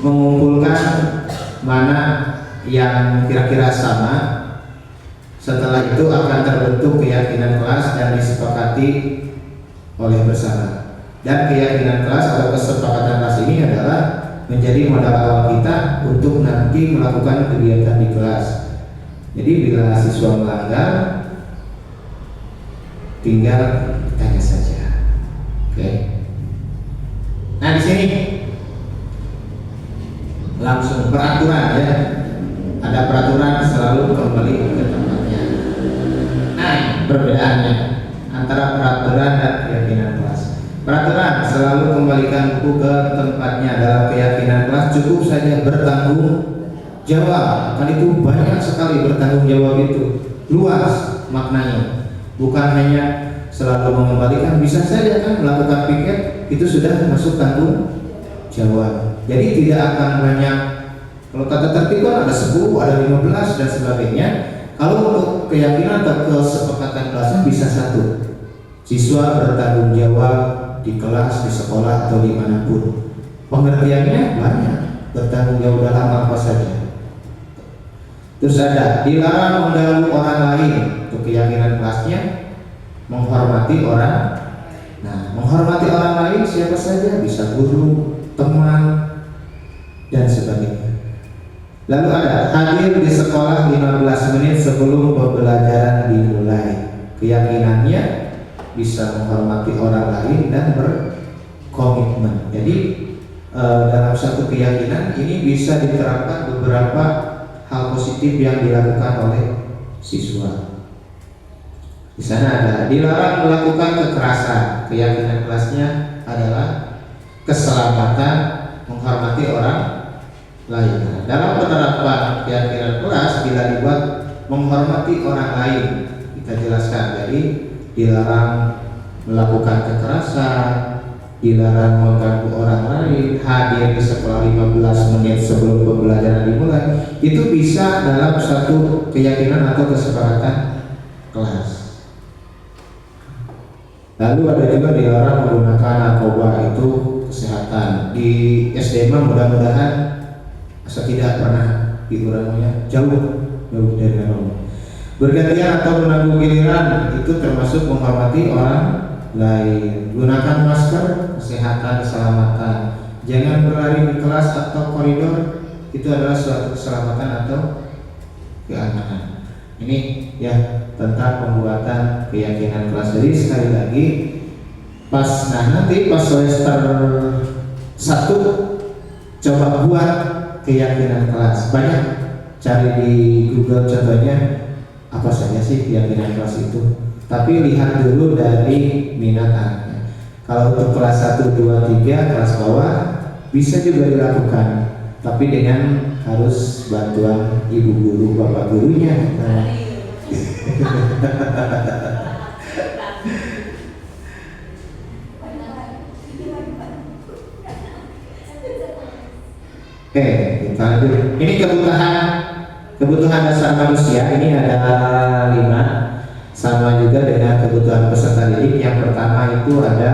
mengumpulkan mana yang kira-kira sama. Setelah itu akan terbentuk keyakinan kelas dan disepakati oleh bersama. Dan keyakinan kelas atau kesepakatan kelas ini adalah menjadi modal awal kita untuk nanti melakukan kegiatan di kelas. Jadi bila siswa melanggar, tinggal tanya saja. Oke. Nah di sini langsung peraturan ya. Ada peraturan selalu kembali ke tempatnya. Nah perbedaannya antara peraturan dan keyakinan kelas. Peraturan selalu kembalikan buku ke tempatnya. Dalam keyakinan kelas cukup saja bertanggung jawab. Kan itu banyak sekali bertanggung jawab itu, luas maknanya. Bukan hanya selalu mengembalikan, bisa saja kan melakukan piket itu sudah masuk tanggung jawab. Jadi tidak akan banyak. Kalau tata tertib kan ada 10, ada 15 dan sebagainya. Kalau untuk keyakinan atau kesepakatan kelasnya bisa 1. Siswa bertanggung jawab di kelas, di sekolah atau dimanapun. Pengertiannya banyak, bertanggung jawab dalam apa saja. Terus ada dilarang mengganggu orang lain. Untuk keyakinan kelasnya menghormati orang. Nah, menghormati orang lain siapa saja, bisa guru, teman dan sebagainya. Lalu ada hadir di sekolah 15 menit sebelum pembelajaran dimulai. Keyakinannya bisa menghormati orang lain dan berkomitmen. Jadi dalam satu keyakinan ini bisa diterapkan beberapa hal positif yang dilakukan oleh siswa. Di sana ada dilarang melakukan kekerasan. Keyakinan kelasnya adalah keselamatan, menghormati orang lain. Dalam penerapan keyakinan kelas bila dibuat menghormati orang lain, kita jelaskan. Jadi dilarang melakukan kekerasan, dilarang mengganggu orang lain, hadir di sekolah 15 menit sebelum pembelajaran dimulai. Itu bisa dalam satu keyakinan atau kesepakatan kelas. Lalu ada juga dilarang menggunakan narkoba, itu kesehatan. Di SD mudah-mudahan tidak pernah dikurangnya jauh dari narkoba. Bergantian atau menanggung giliran itu termasuk menghormati orang lain. Gunakan masker, kesehatan, keselamatan. Jangan berlari di kelas atau koridor, itu adalah suatu keselamatan atau keamanan. Ini ya tentang pembuatan keyakinan kelas. Jadi sekali lagi nanti pas semester 1 coba buat keyakinan kelas. Banyak cari di Google contohnya apa saja sih keyakinan kelas itu. Tapi lihat dulu dari minat anaknya. Kalau untuk kelas 1, 2, 3, kelas bawah bisa juga dilakukan, tapi dengan harus bantuan ibu guru, bapak gurunya. Oke, kita lanjut. Ini kebutuhan dasar manusia. Ini ada 5, sama juga dengan kebutuhan peserta didik. Yang pertama itu ada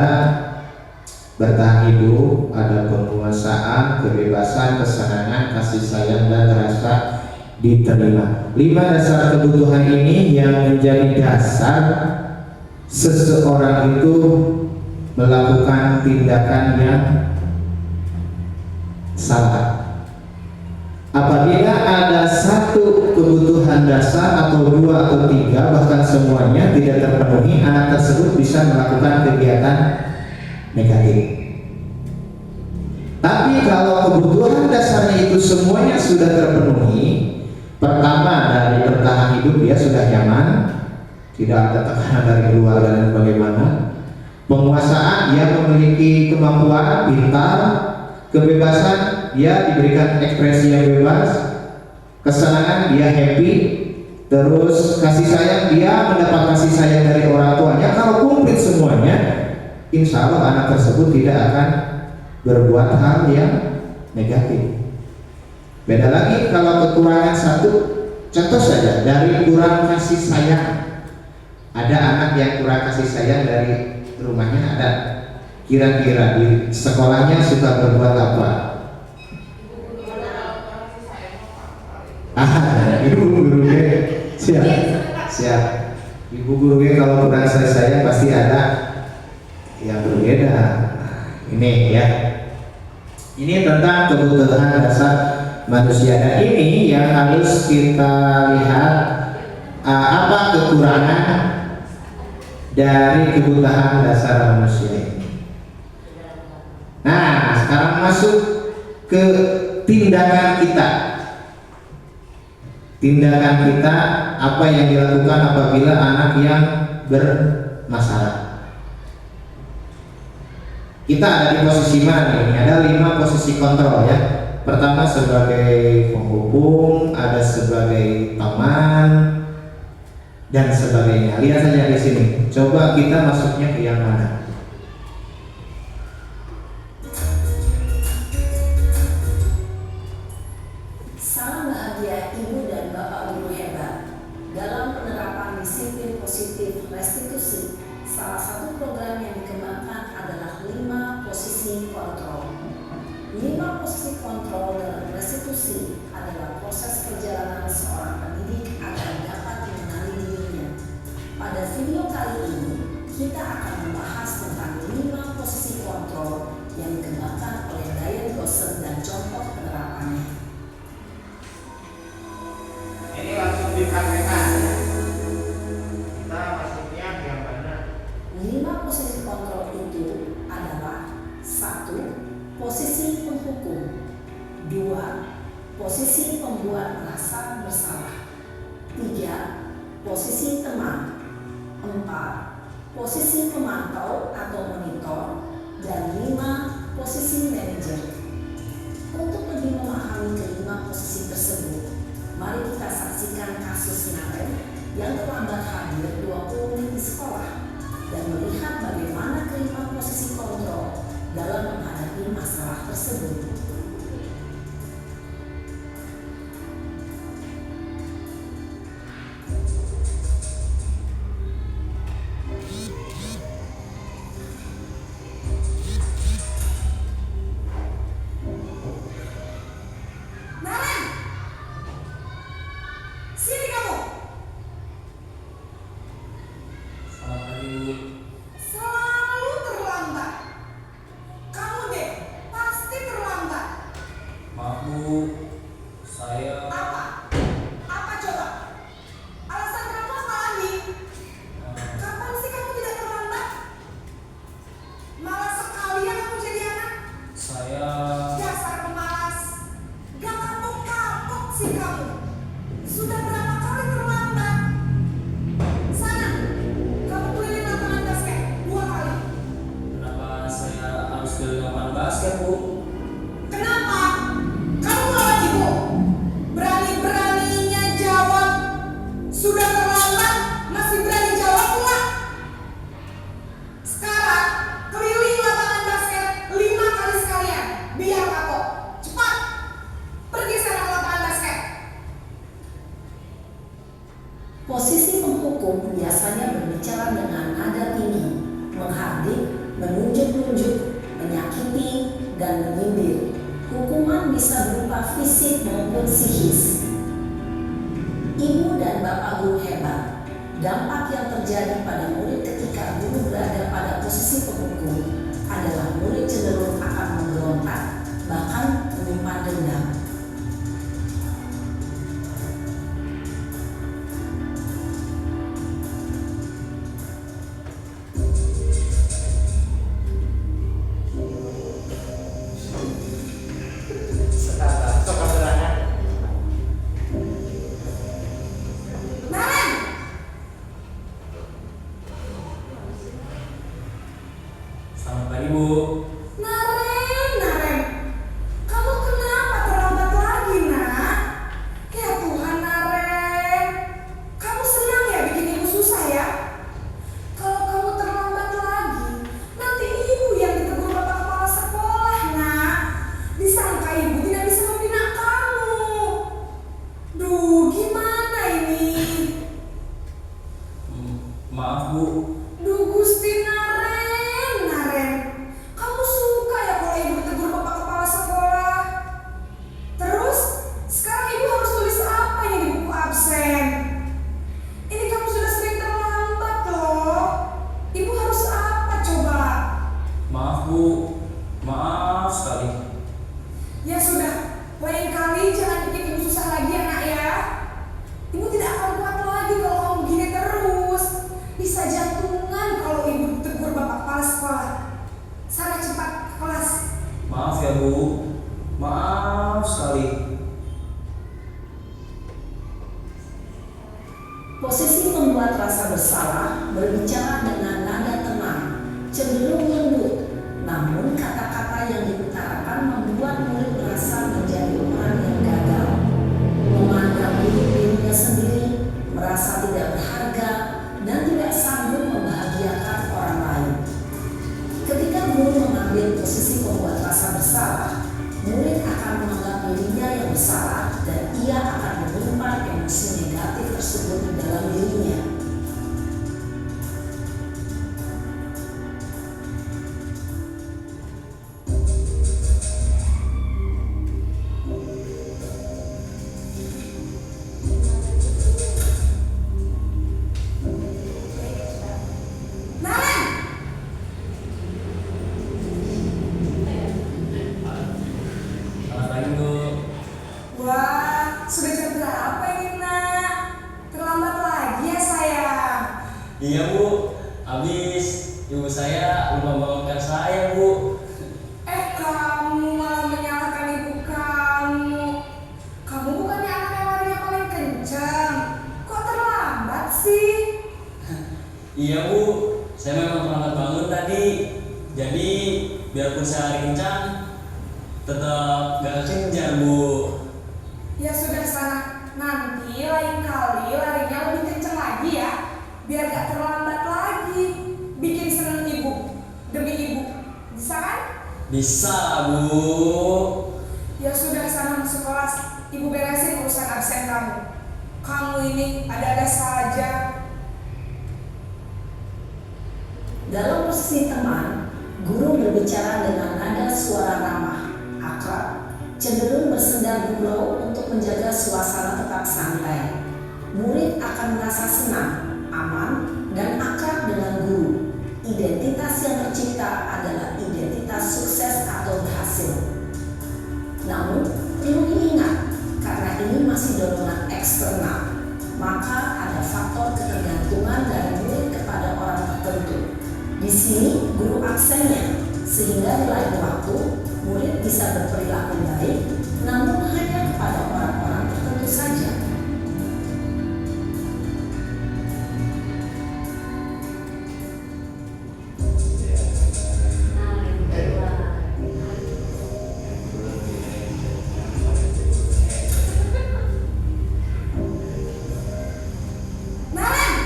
bertahan hidup, ada penguasaan, kebebasan, kesenangan, kasih sayang, dan rasa diterima. 5 dasar kebutuhan ini yang menjadi dasar seseorang itu melakukan tindakan yang salah. Apabila ada satu kebutuhan dasar atau 2 atau 3 bahkan semuanya tidak terpenuhi, anak tersebut bisa melakukan kegiatan negatif. Tapi kalau kebutuhan dasarnya itu semuanya sudah terpenuhi, pertama dari bertahan hidup dia sudah nyaman, tidak ada tekanan dari keluarga dan bagaimana. Penguasaan, dia memiliki kemampuan, pintar. Kebebasan, dia diberikan ekspresi yang bebas. Kesenangan, dia happy. Terus kasih sayang, dia mendapat kasih sayang dari orang tuanya. Kalau komplit semuanya, insya Allah anak tersebut tidak akan berbuat hal yang negatif. Beda lagi kalau kekurangan satu. Contoh saja dari kurang kasih sayang. Ada anak yang kurang kasih sayang dari rumahnya, ada. Kira-kira di sekolahnya suka berbuat apa? Ibu guru siap. Ibu guru kalau kurang kasih sayang pasti ada yang berbeda. Ini ya. Ini tentang kebutuhan dasar manusia, dan ini yang harus kita lihat apa kekurangan dari kebutuhan dasar manusia ini. Nah, sekarang masuk ke tindakan kita. Tindakan kita, apa yang dilakukan apabila anak yang bermasalah. Kita ada di posisi mana nih? Ada 5 posisi kontrol ya. Pertama sebagai penghubung, ada sebagai teman, dan sebagainya. Lihat saja di sini. Coba kita masuknya ke yang mana? Salam bahagia Ibu dan Bapak Guru hebat. Dalam penerapan disiplin positif restitusi, salah satu program yang dikembangkan adalah 5 posisi kontrol. 5 posisi kontrol dalam restitusi adalah proses perjalanan seorang pendidik agar dapat mengenali dirinya. Pada video kali ini, kita akan membahas tentang 5 posisi kontrol yang dikembangkan oleh Diane Dawson dan contoh penerapannya. Ini langsung dipraktekkan. Kita masuknya yang mana? 5 posisi kontrol itu adalah 1. Posisi penghukum, 2. Posisi pembuat merasa bersalah, 3. Posisi teman, 4. Posisi pemantau atau monitor, dan 5. Posisi manajer. Untuk lebih memahami kelima posisi tersebut, mari kita saksikan kasus Naren yang terlambat hadir 20 menit di sekolah dan melihat bagaimana kelima posisi kontrol dalam menghadapi masalah tersebut. Naren! Sini kamu! Selamat pagi, Bu. Selalu terlambat. Kamu deh, pasti terlambat. Maaf, Bu. Saya Apa? Apa coba? Alasan kamu apa lagi? Kapan sih kamu tidak terlambat? Malas sekali ya kamu jadi anak. saya Dasar pemalas. Gak kapok-kapok sih kamu. Sudah berapa kali terlambat? Sana, kamu keliling lapangan basket 2 kali. kenapa hukum biasanya berbicara dengan nada tinggi, menghardik, menunjuk-nunjuk, menyakiti, dan menyindir. Hukuman bisa berupa fisik maupun psikis. Ibu dan bapak guru hebat, dampak yang terjadi pada murid ketika guru berada pada posisi penghukum adalah murid cenderung akan memberontak, bahkan menyimpan dendam. Naren, Selamat pagi Bu. Naren, kamu kenapa terlambat lagi, nak? Ya Tuhan, Naren, kamu senang ya bikin ibu susah ya? Kalau kamu terlambat lagi, nanti ibu yang ditegur bapak kepala sekolah, nak. Disangka ibu tidak bisa membina kamu. Duh, gimana ini? Maaf Bu. Duh Gusti Naren, kamu suka ya kalau ibu tegur bapak kepala sekolah? Terus, sekarang ibu harus tulis apa ini di buku absen? Ini kamu sudah sering terlambat loh. Ibu harus apa coba? Maaf Bu. Maaf sekali. Ya sudah, lain kali jangan bikin ibu susah lagi ya nak ya. Ibu tidak akan kuat lagi kalau kamu begini terus. Bisa jantungan kalau ibu tegur bapak kepala sekolah. Sana cepat ke kelas. Maaf ya Bu. Maaf sekali. Posisi pembuat rasa bersalah berbicara dengan nada tenang, cenderung lembut, namun kata-kata yang diutarakan membuat murid merasa menjadi orang yang gagal, memandang dirinya sendiri, merasa tidak berharga, dan tidak sanggup membahagiakan orang lain. Ketika guru mengambil posisi pembuat rasa bersalah, murid akan menganggap dirinya yang bersalah dan ia akan menyimpan emosi negatif tersebut di dalam dirinya. Naren, Selamat pagi Bu. wah, sudah jam berapa ini nak? Terlambat lagi ya sayang. Iya Bu. Habis ibu saya lupa bangunkan saya Bu. Kamu malah menyalahkan ibu kamu. Kamu bukannya anak yang larinya paling kencang. Kok terlambat sih? Iya Bu. Saya memang terlambat bangun tadi. Jadi biarpun saya lari kencang, tetap gak kekejar Bu. Ya sudah sana. Nanti lain kali larinya lebih kencang lagi ya. Biar gak terlambat lagi. Bikin seneng ibu. Demi ibu. Bisa kan? Bisa Bu. Ya sudah sana masuk kelas. Ibu beresin urusan absen kamu. Kamu ini ada-ada saja. Dalam posisi teman, guru berbicara dengan nada suara ramah, akrab, cenderung bersenda gurau untuk menjaga suasana tetap santai. Murid akan merasa senang, aman, dan akrab dengan guru. Identitas yang tercipta adalah identitas sukses atau berhasil. Namun, perlu diingat, karena ini masih dorongan eksternal, maka ada faktor ketergantungan dari murid kepada orang tertentu. Di sini guru aksennya, sehingga di lain waktu murid bisa berperilaku baik, namun hanya kepada orang-orang tertentu saja. Naren,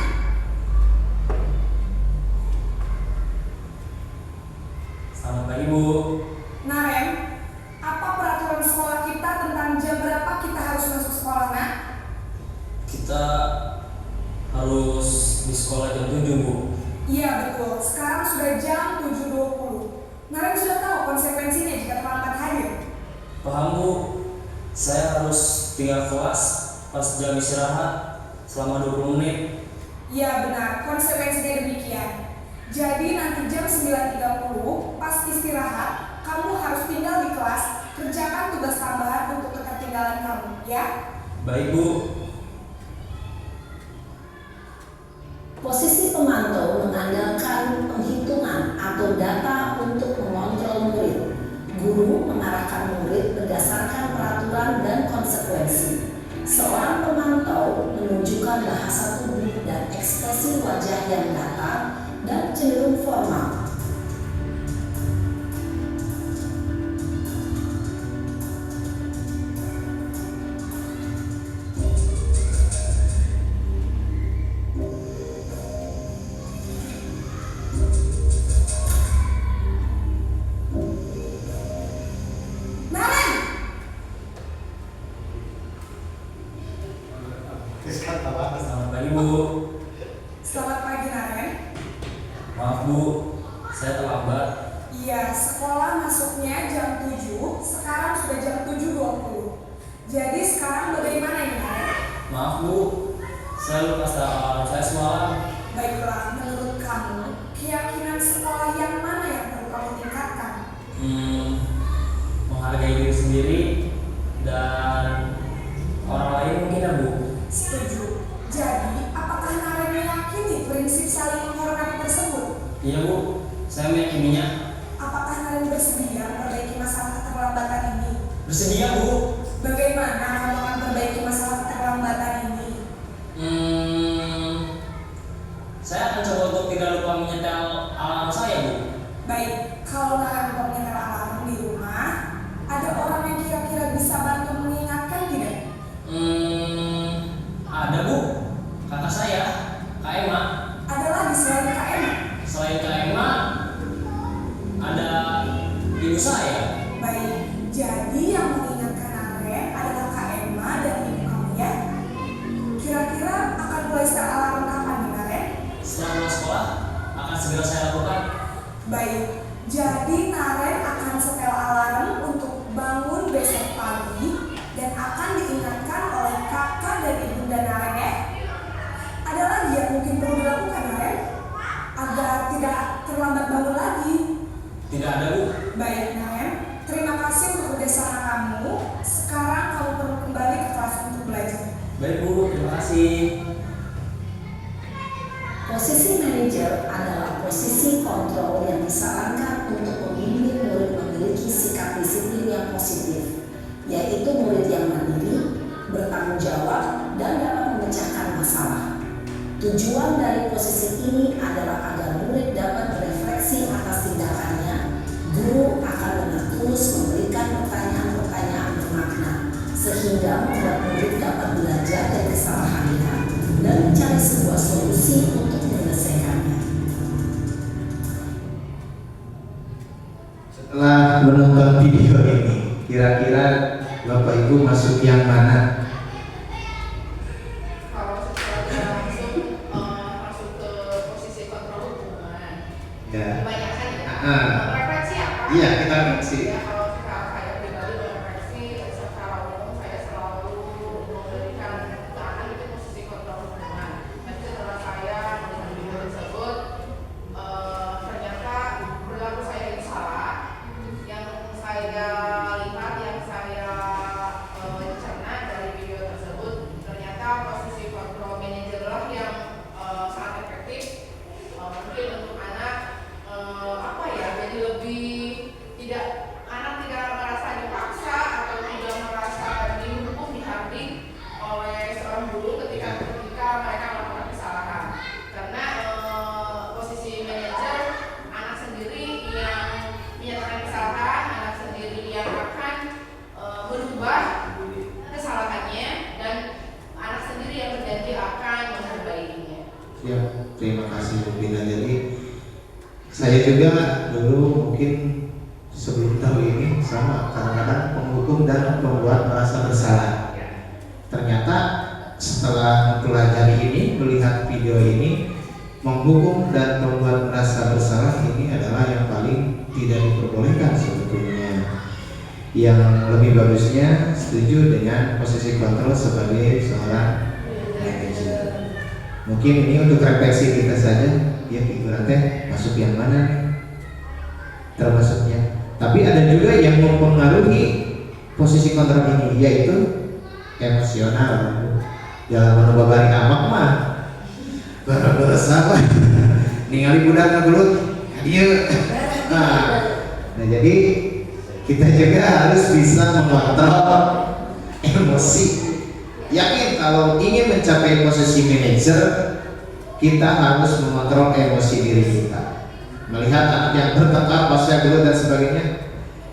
Selamat pagi Bu. Naren, apa peraturan sekolah kita tentang jam berapa kita harus masuk sekolah, nak? Kita harus di sekolah jam 7 Bu. Iya betul, sekarang sudah jam 7.20. Naren sudah tahu konsekuensinya jika terlambat hadir. Paham Bu, saya harus tinggal kelas pas jam istirahat selama 20 menit. Iya benar, konsekuensinya demikian. Jadi nanti jam 9.30 pas istirahat, kamu harus tinggal di kelas, kerjakan tugas tambahan untuk ketertinggalan kamu, ya? Baik Bu. Posisi pemantau mengandalkan penghitungan atau data untuk mengontrol murid. Guru mengarahkan murid berdasarkan peraturan dan konsekuensi. Seorang pemantau menunjukkan bahasa tubuh dan ekspresi wajah yang datar dan cenderung formal. Naren! Selamat pagi Bu. Selamat pagi Naren. Maaf Bu, saya terlambat. Iya, sekolah masuknya jam 7, sekarang sudah jam 7.20. Jadi sekarang bagaimana ini Naren? Maaf Bu, saya lupa alarm saya semalam. Baiklah, menurut kamu, keyakinan sekolah yang mana yang perlu kamu tingkatkan? Menghargai diri sendiri dan orang lain mungkin ya Bu. Setuju. Jadi, apakah Naren meyakini prinsip saling menghormati tersebut? Iya Bu, saya meyakininya. Apakah Naren bersedia memperbaiki masalah keterlambatan ini? Bersedia Bu. Bagaimana kamu akan memperbaiki masalah keterlambatan ini? Saya akan coba untuk tidak lupa menyetel alarm saya Bu. Baik, kalau Naren lupa menyetel alarm di rumah, ada orang yang kira-kira bisa bantu mengingatkan tidak? Ada Bu, kakak saya, Kak Emma. Ada lagi selain Kak Emma? Selain Kak Emma, ada ibu saya. Baik, jadi yang mengingatkan Naren adalah Kak Emma dan ibu kamu ya? Kira-kira akan mulai setel alarm kapan nih Naren? Setelah pulang sekolah, akan segera saya lakukan. Baik, jadi Naren akan setel alarm untuk bangun besok pagi dan akan diingatkan oleh kakak dan ibunda Naren ya. Ada lagi yang mungkin perlu dilakukan Naren agar tidak terlambat bangun lagi. Tidak ada Bu. Baik Naren, terima kasih untuk kerjasama kamu. Sekarang kamu perlu kembali ke kelas untuk belajar. Baik Bu, terima kasih. Posisi manajer adalah posisi kontrol yang disarankan untuk membimbing murid memiliki sikap disiplin yang positif, yaitu murid yang mandiri, bertanggung jawab, dan dapat memecahkan masalah. Tujuan dari posisi ini adalah agar murid dapat berefleksi atas tindakannya. Guru akan dengan tulus memberikan pertanyaan-pertanyaan bermakna, sehingga membuat murid dapat belajar dari kesalahannya dan mencari sebuah solusi untuk menyelesaikannya. Setelah menonton video ini, kira-kira Bapak Ibu masuk yang mana? Kalau secara langsung masuk ke posisi kontrol hubungan. Ya. Kebanyakan ya. Ah. Referensi apa? Iya, kita referensi. Ya, kalau saya pribadi referensi secara umum saya selalu memberikan tekanan itu posisi kontrol hubungan. Tapi setelah saya melihat video tersebut, ternyata perilaku saya itu salah. Yang saya lihat, yang saya cerna dari video tersebut, ternyata posisi kontrol manajer lah yang sangat efektif. Mungkin untuk anak apa ya, jadi lebih anak tidak merasa dipaksa atau tidak merasa dihukum, dihardik oleh seorang guru ketika mereka melakukan kesalahan. Karena posisi manajer, anak sendiri yang menyatakan kesalahan, anak sendiri yang akan merubah kesalahannya, dan anak sendiri yang berjanji akan memperbaikinya. Ya, terima kasih Bu Bina. Jadi saya juga dulu mungkin sebelum tahu ini sama kadang-kadang menghukum dan membuat merasa bersalah. Ternyata setelah mempelajari ini, melihat video ini, menghukum dan membuat merasa bersalah ini adalah yang paling tidak diperbolehkan sebetulnya. Yang lebih bagusnya setuju dengan posisi kontrol sebagai seorang manajer. Mungkin ini untuk refleksi kita saja, ya figurannya masuk yang mana nih? Termasuknya. Tapi ada juga yang mempengaruhi posisi kontrol ini, yaitu emosional. Dalam menubah amak mah bara-bara sahabat ningali budak ngagelut dia. Nah, jadi kita juga harus bisa mengontrol emosi. Yakin kalau ingin mencapai posisi manajer, kita harus mengontrol emosi diri kita. Melihat anak yang bertengkar pasnya dulu dan sebagainya,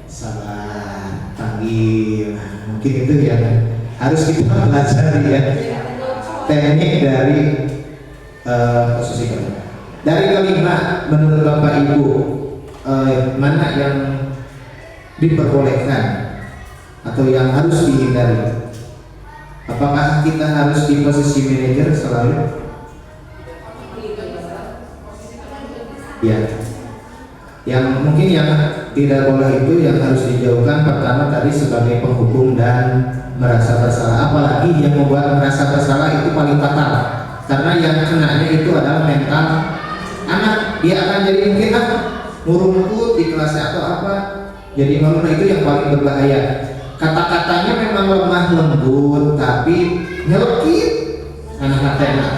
sabar, panggil. Mungkin itu yang harus kita pelajari ya, teknik dari posisi kedua. Dari kelima, menurut Bapak Ibu, mana yang diperbolehkan atau yang harus dihindari? Apakah kita harus di posisi manajer selalu? Ya. Yang mungkin yang tidak boleh itu yang harus dijauhkan pertama tadi sebagai penghukum dan merasa bersalah. Apalagi yang membuat merasa bersalah itu paling fatal. Karena yang kenanya itu adalah mental anak. Dia akan jadi mungkin ngurumput di kelasnya atau apa. Jadi memang itu yang paling berbahaya. Kata-katanya memang lemah lembut tapi nyelekit anak-anak.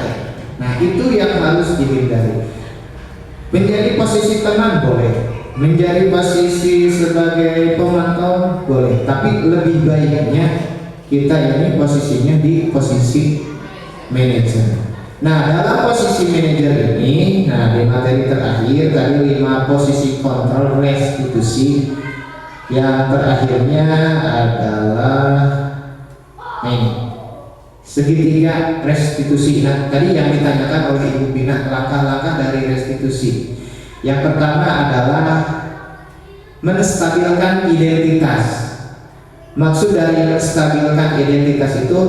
Nah itu yang harus dihindari. Menjadi posisi tenang boleh, menjadi posisi sebagai pemantau boleh, tapi lebih baiknya kita ini posisinya di posisi manajer. Nah dalam posisi manajer ini, nah di materi terakhir tadi 5 posisi kontrol restitusi, yang terakhirnya adalah ini segitiga restitusi. Nah tadi yang ditanyakan oleh Ibu Pina, langkah-langkah dari restitusi. Yang pertama adalah menstabilkan identitas. Maksud dari menstabilkan identitas itu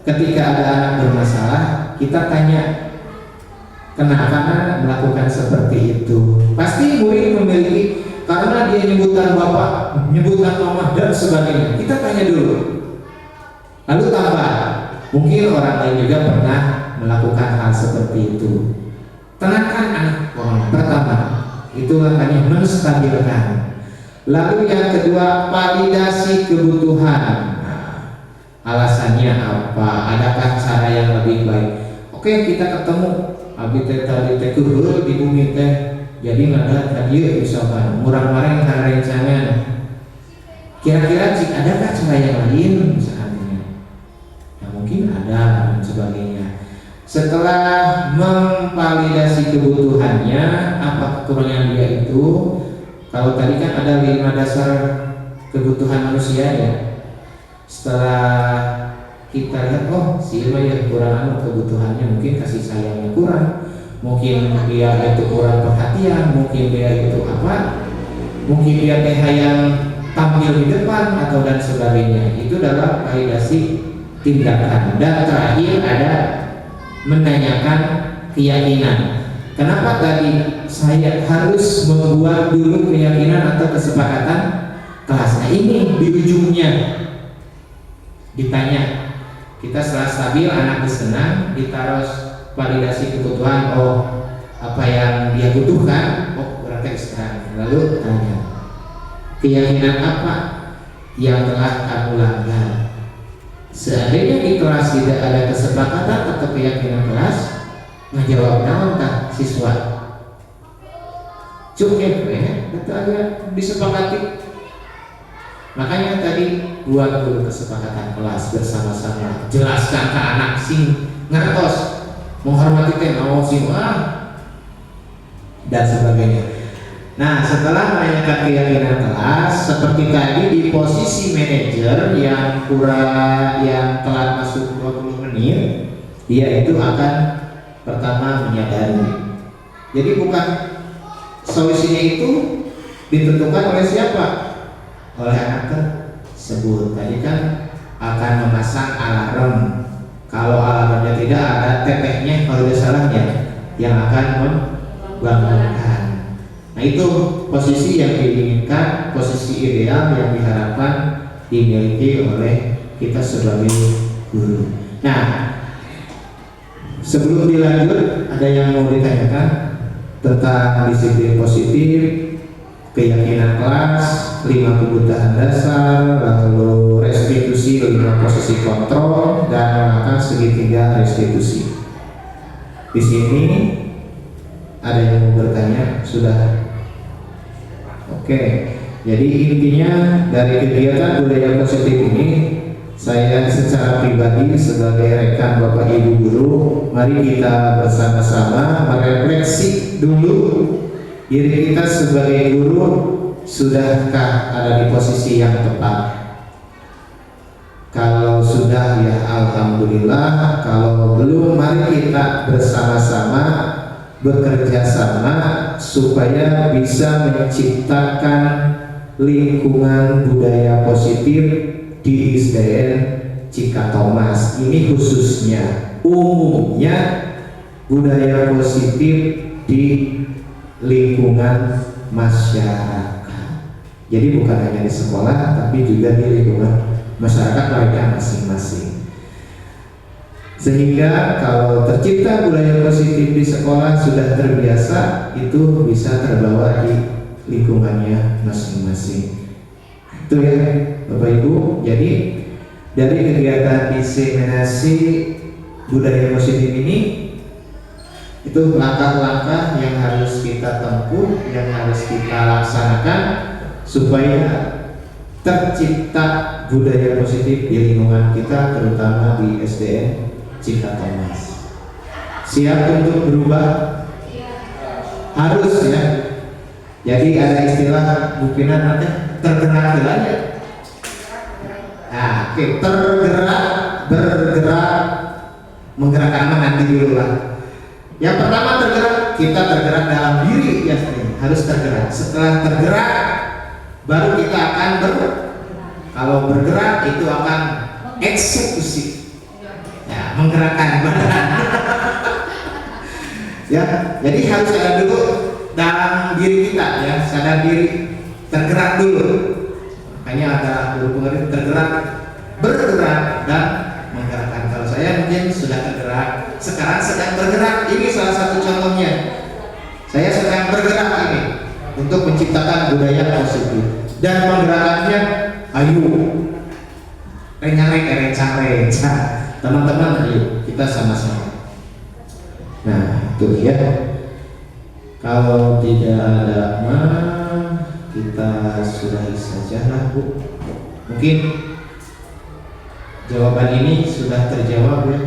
ketika ada anak bermasalah, kita tanya kenapa melakukan seperti itu. Pasti murid memiliki, karena dia nyebutan bapak, nyebutan mama dan sebagainya. Kita tanya dulu, lalu tambah. Mungkin orang lain juga pernah melakukan hal seperti itu. Tenangkan anak pertama, itu makanya menstabilkan. Lalu yang kedua, validasi kebutuhan. Nah, alasannya apa? Adakah cara yang lebih baik? Oke, kita ketemu. Abi tadi teh di bumi teh. Jadi nggak ada dia misalkan murah mareng karena rencangan. Kira-kira adakah cara yang lain misalkan? Mungkin ada dan sebagainya. Setelah memvalidasi kebutuhannya, apa kekurangan dia itu? Kalau tadi kan ada 5 dasar kebutuhan manusia ya. Setelah kita lihat, oh si Irma ya kurang kebutuhannya, mungkin kasih sayangnya kurang, mungkin dia itu kurang perhatian, mungkin dia itu apa? Mungkin dia yang tampil di depan atau dan sebagainya. Itu dalam validasi tindakan. Dan terakhir ada menanyakan keyakinan. Kenapa tadi saya harus membuat dulu keyakinan atau kesepakatan kelas? Nah ini di ujungnya ditanya, kita setelah stabil, anak bersenang, ditaruh validasi kebutuhan. Oh apa yang dia butuhkan? Oh berarti sekarang. Lalu tanya keyakinan apa yang telah kamu langgar? Seandainya di kelas tidak ada kesepakatan atau keyakinan kelas, ngejawab naon tah siswa? Cukup ya, itu agak disepakati. Makanya tadi buat dulu kesepakatan kelas bersama-sama, jelaskan ke anak sing ngertos, menghormati teh mau sing dan sebagainya. Nah, setelah menanyakan keyakinan kelas, seperti tadi di posisi manajer yang telat masuk 20 menit, dia itu akan pertama menyadari. Jadi bukan solusinya itu ditentukan oleh siapa? Oleh anak tersebut. Tadi kan akan memasang alarm Kalau alamatnya tidak ada tetehnya kalau tidak salahnya yang akan membangunkan. Nah itu posisi yang diinginkan, posisi ideal yang diharapkan dimiliki oleh kita sebagai guru. Nah sebelum dilanjut ada yang mau ditanyakan tentang disiplin positif, keyakinan kelas, 5 kebutuhan dasar, lalu restitusi 5 posisi kontrol, dan melakukan segitiga restitusi. Di sini ada yang mau bertanya? Sudah? Oke. Jadi intinya dari kegiatan budaya positif ini, saya secara pribadi sebagai rekan Bapak Ibu guru, mari kita bersama-sama merefleksi dulu diri kita sebagai guru, sudahkah ada di posisi yang tepat? Kalau sudah ya alhamdulillah, kalau belum mari kita bersama-sama bekerja sama supaya bisa menciptakan lingkungan budaya positif di ISDN Cikatomas. Ini khususnya, umumnya budaya positif di lingkungan masyarakat. Jadi bukan hanya di sekolah, tapi juga di lingkungan masyarakat mereka masing-masing. Sehingga kalau tercipta budaya positif di sekolah sudah terbiasa, itu bisa terbawa di lingkungannya masing-masing. Itu ya Bapak Ibu. Jadi dari kegiatan diseminasi budaya positif ini, itu langkah-langkah yang harus kita tempuh, yang harus kita laksanakan supaya tercipta budaya positif di lingkungan kita, terutama di SDN Cikatomas. Siap untuk berubah? Harus ya. Jadi ada istilah mungkinan ada tergerak aja. Nah, oke, tergerak, bergerak, menggerakkan nanti dulu lah. Yang pertama tergerak, kita tergerak dalam diri ya, harus tergerak. Setelah tergerak, baru kita akan kalau bergerak itu akan eksekusi, ya, menggerakkan badan. Ya, jadi harus ada dulu dalam diri kita ya, sadar diri, tergerak dulu. Makanya ada guru pengerti tergerak, bergerak dan menggerakkan. Kalau saya mungkin sudah tergerak, sekarang sedang bergerak. Ini salah satu contohnya. Saya sedang bergerak ini untuk menciptakan budaya positif dan menggerakkannya. Ayo, rencang-rencang, teman-teman, ayo kita sama-sama. Nah, itu ya. Kalau tidak ada kita sudahi saja lah Bu. Mungkin jawaban ini sudah terjawab ya,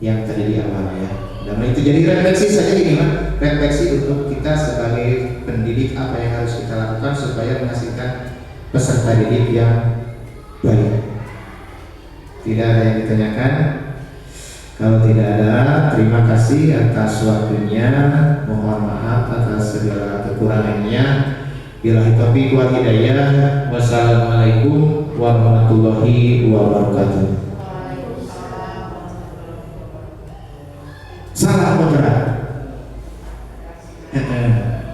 yang tadi di awal ya. Dan itu jadi refleksi saja ini Pak. Refleksi untuk kita sebagai pendidik, apa yang harus kita lakukan supaya menghasilkan peserta didik yang baik. Tidak ada yang ditanyakan? Kalau tidak ada, terima kasih atas waktunya. Mohon maaf atas segala kekurangannya. Billahi taufiq wal hidayah. Wassalamualaikum warahmatullahi wabarakatuh. Salah bergerak.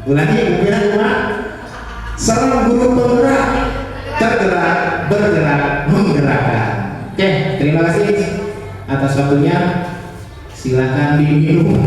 Ulangi pimpinan Pak. Salam guru penggerak, tergerak, bergerak, menggerakkan. Oke, terima kasih atas waktunya. Silakan diminum.